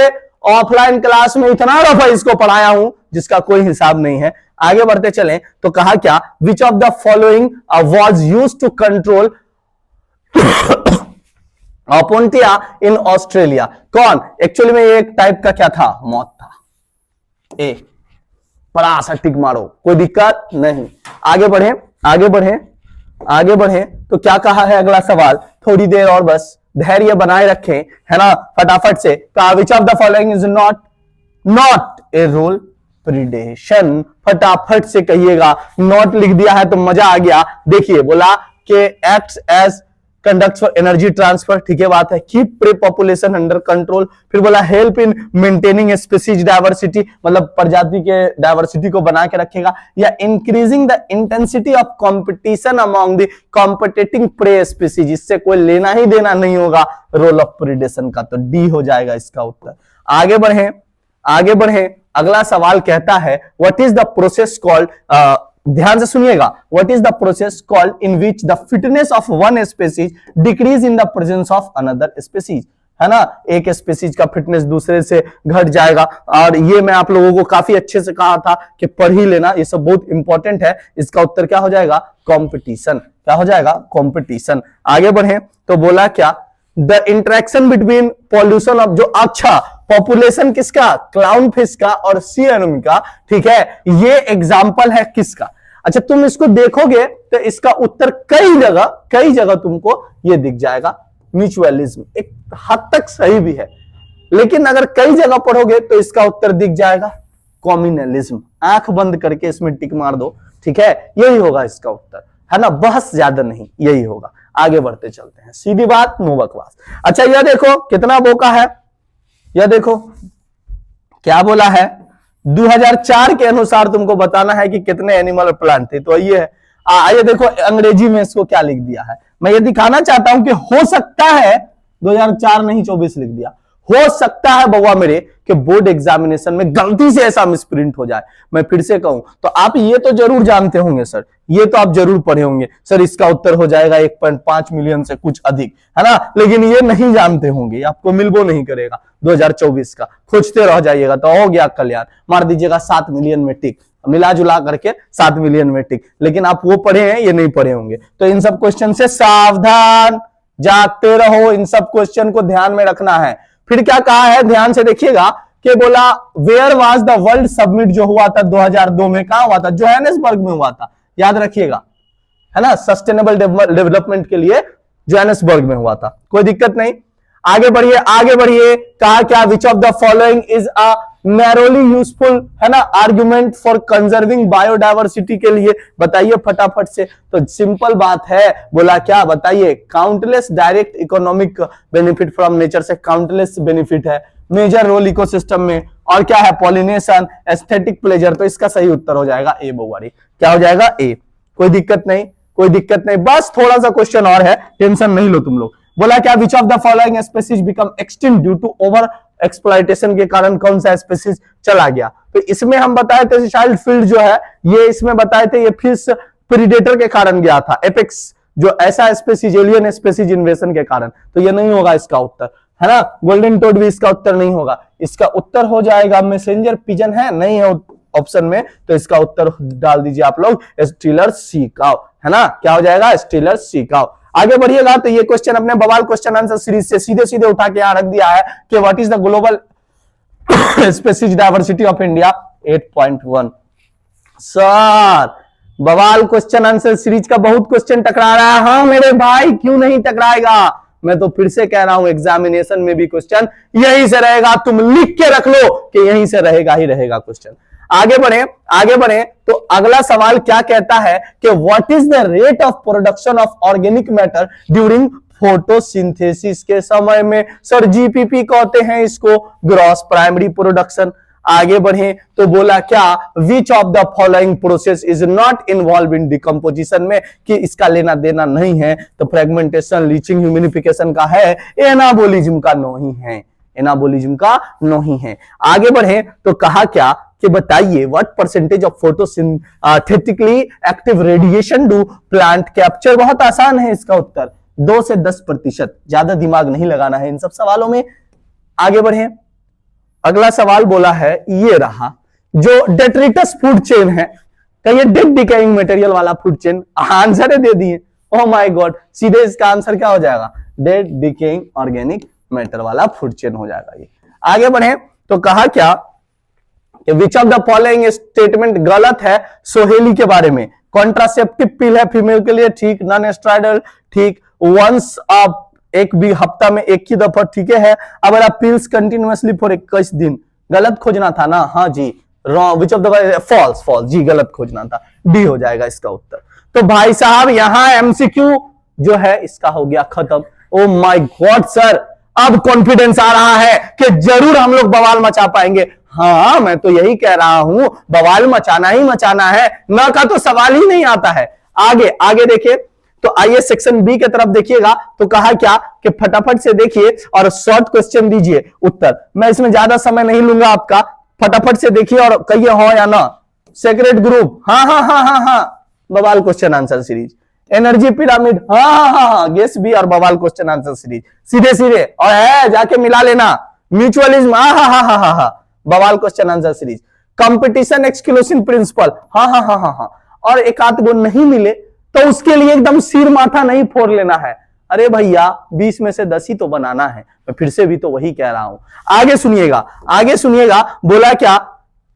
ऑफलाइन क्लास में इतना दफा इसको पढ़ाया हूं जिसका कोई हिसाब नहीं है। आगे बढ़ते चलें तो कहा क्या, which of the following was used to control opuntia in Australia? कौन? एक्चुअली में एक टाइप का क्या था, मौत था। ए, बड़ा सा टिक मारो, कोई दिक्कत नहीं। आगे बढ़े आगे बढ़े आगे बढ़े तो क्या कहा है अगला सवाल, थोड़ी देर और बस धैर्य बनाए रखें, है ना, फटाफट से। कहा which of the following is not a role predation? फटाफट से कहिएगा, नॉट लिख दिया है तो मजा आ गया। देखिए बोला कि acts as conducts for energy transfer, ठीक है बात है। Keep prey population under control. फिर बोला help in maintaining species diversity, मतलब प्रजाति के डाइवर्सिटी को बना के रखेगा। या increasing the intensity of competition among the competing prey species, इससे कोई लेना ही देना नहीं होगा रोल ऑफ प्रिडेशन का, तो डी हो जाएगा इसका उत्तर। आगे बढ़े अगला सवाल कहता है what is the process called, ध्यान से सुनिएगा, what is the process called in which the fitness of one species decrease in the presence of another species? है ना, एक स्पीसीज का फिटनेस दूसरे से घट जाएगा। और ये मैं आप लोगों को काफी अच्छे से कहा था कि पढ़ ही लेना, ये सब बहुत इंपॉर्टेंट है। इसका उत्तर क्या हो जाएगा, कॉम्पिटिशन। क्या हो जाएगा, कॉम्पिटिशन। आगे बढ़े तो बोला क्या, the interaction between pollution of, जो अच्छा पॉपुलेशन किसका, क्लाउन फिश का और सी एनोमी का, ठीक है, ये एग्जाम्पल है किसका? अच्छा तुम इसको देखोगे तो इसका उत्तर कई जगह तुमको ये दिख जाएगा, म्यूचुअलिज्म। एक हद तक सही भी है, लेकिन अगर कई जगह पढ़ोगे तो इसका उत्तर दिख जाएगा कॉम्युनलिज्म। आंख बंद करके इसमें टिक मार दो, ठीक है, यही होगा इसका उत्तर, है ना, बहस ज्यादा नहीं, यही होगा। आगे बढ़ते चलते हैं, सीधी बात नो बकवास। अच्छा यह देखो कितना बोका है, यह देखो क्या बोला है, 2004 के अनुसार तुमको बताना है कि कितने एनिमल और प्लांट थे। तो ये है, ये देखो अंग्रेजी में इसको क्या लिख दिया है, मैं ये दिखाना चाहता हूं कि हो सकता है 2004 नहीं 24 लिख दिया, हो सकता है बउआ मेरे कि बोर्ड एग्जामिनेशन में गलती से ऐसा मिसप्रिंट हो जाए। मैं फिर से कहूं तो आप ये तो जरूर जानते होंगे सर, ये तो आप जरूर पढ़े होंगे सर, इसका उत्तर हो जाएगा 1.5 मिलियन से कुछ अधिक, है ना, लेकिन ये नहीं जानते होंगे, आपको मिलबो नहीं करेगा 2024 का, खोजते रह जाइएगा तो हो गया कल्याण, मार दीजिएगा 7 मिलियन में टिक, मिला जुला करके 7 मिलियन में टिक, लेकिन आप वो पढ़े हैं ये नहीं पढ़े होंगे। तो इन सब क्वेश्चन से सावधान, जागते रहो, इन सब क्वेश्चन को ध्यान में रखना है। फिर क्या कहा है, ध्यान से देखिएगा कि बोला where was the world summit जो हुआ था 2002 में, कहां हुआ था, जोहानिसबर्ग में हुआ था, याद रखिएगा, है ना, सस्टेनेबल डेवलपमेंट के लिए जोहानिसबर्ग में हुआ था, कोई दिक्कत नहीं। आगे बढ़िए आगे बढ़िए, कहा क्या, which of the following is a narrowly useful, है ना, आर्गुमेंट फॉर कंजर्विंग बायोडायवर्सिटी के लिए, बताइए फटाफट से। तो सिंपल बात है, बोला क्या, बताइए, countless direct economic benefit from nature से काउंटलेस बेनिफिट है, मेजर रोल इकोसिस्टम में, और क्या है, पॉलिनेशन, एस्थेटिक प्लेजर। तो इसका सही उत्तर हो जाएगा ए बउआरी, क्या हो जाएगा ए, कोई दिक्कत नहीं, कोई दिक्कत नहीं, बस थोड़ा सा क्वेश्चन और है, टेंशन नहीं लो तुम लोग। बोला क्या, which of the following species become extinct due to over exploitation के कारण कौन सा स्पीसीज चला गया। तो इसमें हम बताए थे चाइल्ड फील्ड जो है, ये इसमें बताए थे ये फिश प्रीडेटर के कारण गया था, एपेक्स जो ऐसा स्पीसीज, एलियन स्पीसीज इन्वेशन के कारण, तो ये नहीं होगा इसका उत्तर, है ना। गोल्डन टोड भी इसका उत्तर नहीं होगा, इसका उत्तर हो जाएगा मैसेंजर पिजन, है नहीं है ऑप्शन में, तो इसका उत्तर डाल दीजिए आप लोग स्टीलर सी काउ, है ना, क्या हो जाएगा, स्टीलर सी काउ। आगे बढ़िएगा तो ये क्वेश्चन अपने बवाल क्वेश्चन आंसर सीरीज से सीधे सीधे उठा के यहां रख दिया है कि what is the global species diversity of India 8.1। Sir बवाल क्वेश्चन आंसर सीरीज का बहुत क्वेश्चन टकरा रहा है, हाँ मेरे भाई क्यों नहीं टकराएगा, मैं तो फिर से कह रहा हूं एग्जामिनेशन में भी क्वेश्चन यहीं से रहेगा, तुम लिख के रख लो कि यहीं से रहेगा ही रहेगा क्वेश्चन। आगे बढ़े तो अगला सवाल क्या कहता है कि what is the rate of production of organic matter during photosynthesis के समय में, सर जीपीपी कहते हैं इसको, ग्रॉस प्राइमरी प्रोडक्शन। आगे बढ़े तो बोला क्या, which of the following process is not involve in decomposition में, कि इसका लेना देना नहीं है, तो फ्रेगमेंटेशन, लीचिंग, ह्यूमिनिफिकेशन का है, एनाबोलिज्म का नहीं है, एनाबोलिज्म का नहीं है। आगे बढ़े तो कहा क्या कि बताइए what percentage of photosynthetically active radiation do plant capture. बहुत आसान है इसका उत्तर 2 से 10%, ज्यादा दिमाग नहीं लगाना है इन सब सवालों में। आगे बढ़े, अगला सवाल बोला है ये रहा, जो डेट्रिटस फूड चेन है, कहिए डेड डिकेइंग मटेरियल वाला फूड चेन, आंसर दे दिए, ओह माय गॉड, सीधे इसका आंसर क्या हो जाएगा, डेड डिकेइंग ऑर्गेनिक मैटर वाला फूड चेन हो जाएगा ये। आगे बढ़े तो कहा क्या कि which of the following statement गलत है सोहेली के बारे में, कॉन्ट्रासेप्टिव पिल है फीमेल के लिए, ठीक, नॉन एस्ट्राइडल, ठीक, वंस आप एक भी हफ्ता में एक ही दफा, ठीक है, अगर आप पिल्स कंटिन्यूअसली फॉर 21 दिन, गलत खोजना था ना, हाँ जी, wrong, which of the false, false जी, गलत खोजना था, डी हो जाएगा इसका उत्तर। तो भाई साहब यहां एमसीक्यू जो है इसका हो गया खत्म। ओ माय गॉड सर, अब कॉन्फिडेंस आ रहा है कि जरूर हम लोग बवाल मचा पाएंगे। हाँ मैं तो यही कह रहा हूं, बवाल मचाना ही मचाना है, ना का तो सवाल ही नहीं आता है। आगे देखिए तो आइए सेक्शन बी के तरफ देखिएगा, तो कहा क्या कि फटाफट से देखिए और शॉर्ट क्वेश्चन दीजिए उत्तर। मैं इसमें ज्यादा समय नहीं लूंगा आपका, फटाफट से देखिए और कहिए हो या ना। सेक्रेट ग्रुप, हाँ, बवाल question answer series. Energy pyramid, हाँ, गेस बी और बवाल क्वेश्चन आंसर सीरीज, सीधे और है जाके मिला लेना। म्यूचुअलिज्म, हाँ, बवाल question answer series. Competition exclusive principle, हाँ, और एक आध गुण नहीं मिले तो उसके लिए एकदम सिर माथा नहीं फोड़ लेना है। अरे भैया 20 में से 10 ही तो बनाना है, मैं फिर से भी तो वही कह रहा हूं। आगे सुनिएगा, बोला क्या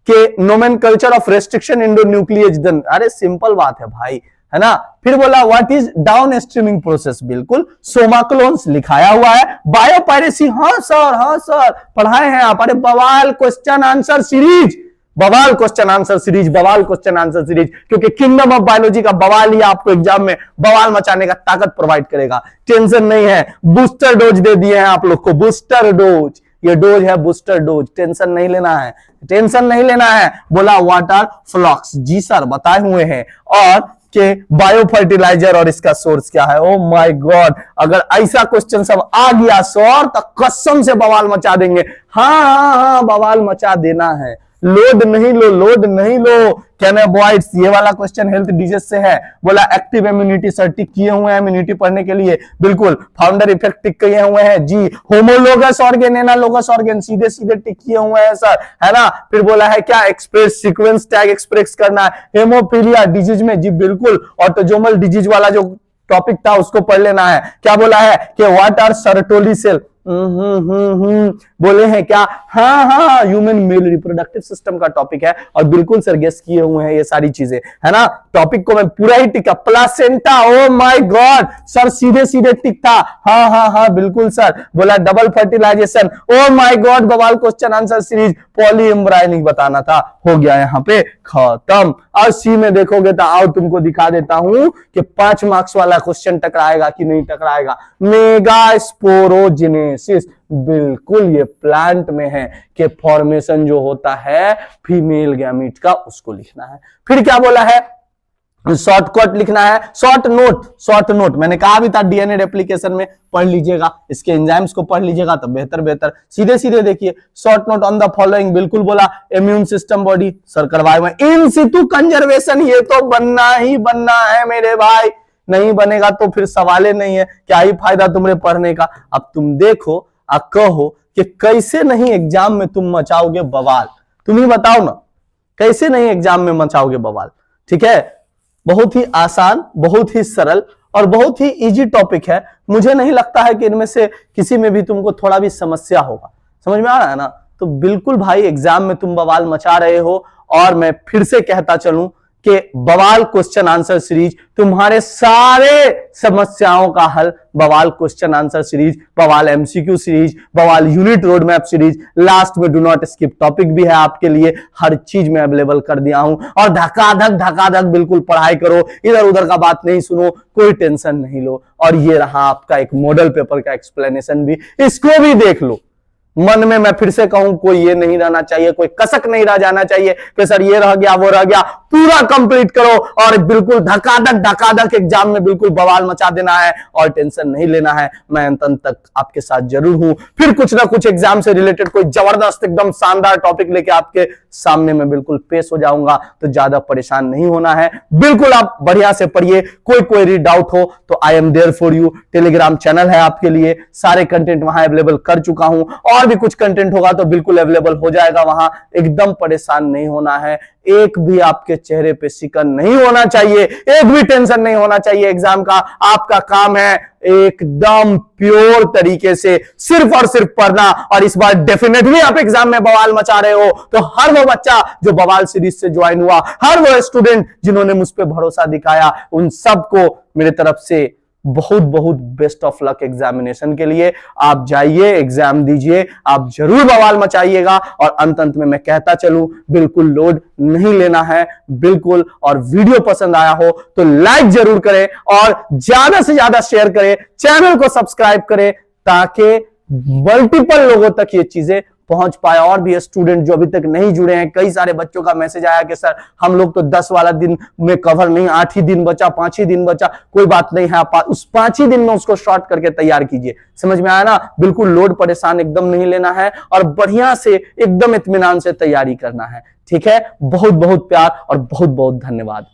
कि नोमेनकल्चर ऑफ रेस्ट्रिक्शन इंडोन्यूक्लियेशन। अरे सिंपल बात है भाई, है ना। फिर बोला what is down streaming process, बिल्कुल सोमा क्लोन्स लिखाया हुआ है। बायो पायरेसी, हाँ सर पढ़ाए हैं आप। अरे बवाल क्वेश्चन आंसर सीरीज, बवाल क्वेश्चन आंसर सीरीज, बवाल क्वेश्चन आंसर सीरीज, क्योंकि किंगडम ऑफ बायोलॉजी का बवाल ही आपको एग्जाम में बवाल मचाने का ताकत प्रोवाइड करेगा। टेंशन नहीं है, बूस्टर डोज दे दिए हैं आप लोग को, बूस्टर डोज, ये डोज है बूस्टर डोज, टेंशन नहीं लेना है, टेंशन नहीं लेना है। बोला वाटर फ्लॉक्स, जी सर बताए हुए हैं, और के बायो फर्टिलाइजर और इसका सोर्स क्या है। ओ माय गॉड, अगर ऐसा क्वेश्चन सब आ गया सर तो कसम से बवाल मचा देंगे। हाँ बवाल मचा देना है, लोड नहीं लो, लोड नहीं लो। कैन अवॉइड, ये वाला क्वेश्चन हेल्थ डिजीज से है। बोला एक्टिव इम्यूनिटी सर टिक किए हुए हैं इम्यूनिटी पढ़ने के लिए, बिल्कुल। फाउंडर इफेक्ट टिक किए हुए हैं जी। होमोलोगस ऑर्गेन, एनालोगस ऑर्गेन सीधे सीधे टिक किए हुए हैं सर, है ना। फिर बोला है क्या एक्सप्रेस सीक्वेंस टैग एक्सप्रेस करना है हेमोफीलिया डिजीज में, जी बिल्कुल। ऑटोजोमल डिजीज वाला जो टॉपिक था उसको पढ़ लेना है। क्या बोला है कि व्हाट आर सर्टोली सेल, बोले हैं क्या, हाँ ह्यूमन मेल रिप्रोडक्टिव सिस्टम का टॉपिक है, और बिल्कुल सर गेस किए हुए हैं ये सारी चीजें, है ना। टॉपिक को मैं पूरा ही टिका। Placenta, oh my god sir सीधे सीधे टिक था, हाँ बिल्कुल सर। बोला double fertilization, oh my god बवाल question answer series. Polyembryonic बताना था, हो गया यहाँ पे खत्म। और सी में देखोगे तो आओ तुमको दिखा देता हूं कि 5 मार्क्स वाला क्वेश्चन टकराएगा कि नहीं टकराएगा। मेगा स्पोरोजेनेसिस, बिल्कुल ये प्लांट में है कि फॉर्मेशन जो होता है फीमेल गैमीट का, उसको लिखना है। फिर क्या बोला है, शॉर्टकट लिखना है। शॉर्ट नोट मैंने कहा भी था डीएनए रेप्लिकेशन में पढ़ लीजिएगा, इसके एंजाइम्स को पढ़ लीजिएगा तो बेहतर। सीधे सीधे देखिए, short note on the following, बिल्कुल बोला। इम्यून सिस्टम बॉडी सर करवाए हुए। इन सितु कंजर्वेशन, ये तो बनना ही बनना है मेरे भाई, नहीं बनेगा तो फिर सवाल नहीं है, क्या ही फायदा तुम्हारे पढ़ने का। अब तुम देखो और कहो कि कैसे नहीं एग्जाम में तुम मचाओगे बवाल, तुम ही बताओ ना कैसे नहीं एग्जाम में मचाओगे बवाल। ठीक है, बहुत ही आसान, बहुत ही सरल और बहुत ही इजी टॉपिक है। मुझे नहीं लगता है कि इनमें से किसी में भी तुमको थोड़ा भी समस्या होगा, समझ में आ रहा है ना। तो बिल्कुल भाई एग्जाम में तुम बवाल मचा रहे हो, और मैं फिर से कहता चलूं कि बवाल क्वेश्चन आंसर सीरीज तुम्हारे सारे समस्याओं का हल, बवाल क्वेश्चन आंसर सीरीज, बवाल एमसीक्यू सीरीज, बवाल unit road map series, last में डू नॉट स्किप टॉपिक भी है आपके लिए। हर चीज में अवेलेबल कर दिया हूं, और धकाधक बिल्कुल पढ़ाई करो, इधर उधर का बात नहीं सुनो, कोई टेंशन नहीं लो। और ये रहा आपका एक मॉडल पेपर का एक्सप्लेनेशन भी, इसको भी देख लो। मन में मैं फिर से कहूं कोई ये नहीं रहना चाहिए, कोई कसक नहीं रह जाना चाहिए कि सर ये रह गया वो रह गया। पूरा कंप्लीट करो और बिल्कुल धकाधक एग्जाम में बिल्कुल बवाल मचा देना है, और टेंशन नहीं लेना है। मैं अंत तक आपके साथ जरूर हूं। फिर कुछ ना कुछ एग्जाम से रिलेटेड कोई जबरदस्त एकदम शानदार टॉपिक लेके आपके सामने में बिल्कुल पेश हो जाऊंगा, तो ज्यादा परेशान नहीं होना है। बिल्कुल आप बढ़िया से पढ़िए, कोई डाउट हो तो I am there for you. Telegram channel है आपके लिए, सारे कंटेंट वहां अवेलेबल कर चुका हूं, और भी कुछ कंटेंट होगा तो बिल्कुल अवेलेबल हो जाएगा वहां। एकदम परेशान नहीं होना है, एक भी आपके चेहरे पे शिकन नहीं होना चाहिए, एक भी टेंशन नहीं होना चाहिए एग्जाम का। आपका काम है एकदम प्योर तरीके से सिर्फ और सिर्फ पढ़ना। और इस बार डेफिनेटली आप एग्जाम में बवाल मचा रहे हो, तो हर वो बच्चा जो बवाल सीरीज से ज्वाइन हुआ, हर वो स्टूडेंट जिन्होंने मुझ पे भरोसा दिखाया, उन सबको मेरे तरफ से बहुत बहुत बेस्ट ऑफ लक एग्जामिनेशन के लिए। आप जाइए, एग्जाम दीजिए, आप जरूर बवाल मचाइएगा। और अंत में मैं कहता चलूं, बिल्कुल लोड नहीं लेना है, बिल्कुल। और वीडियो पसंद आया हो तो लाइक जरूर करें, और ज्यादा से ज्यादा शेयर करें, चैनल को सब्सक्राइब करें, ताकि मल्टीपल लोगों तक ये चीजें पहुंच पाए। और भी स्टूडेंट जो अभी तक नहीं जुड़े हैं, कई सारे बच्चों का मैसेज आया कि सर हम लोग तो 10 वाला दिन में कवर नहीं, 8 ही दिन बचा, 5 ही दिन बचा। कोई बात नहीं है, आप उस 5 ही दिन में उसको शॉर्ट करके तैयार कीजिए। समझ में आया ना, बिल्कुल लोड परेशान एकदम नहीं लेना है, और बढ़िया से एकदम इत्मीनान से तैयारी करना है। ठीक है, बहुत बहुत प्यार और बहुत बहुत धन्यवाद।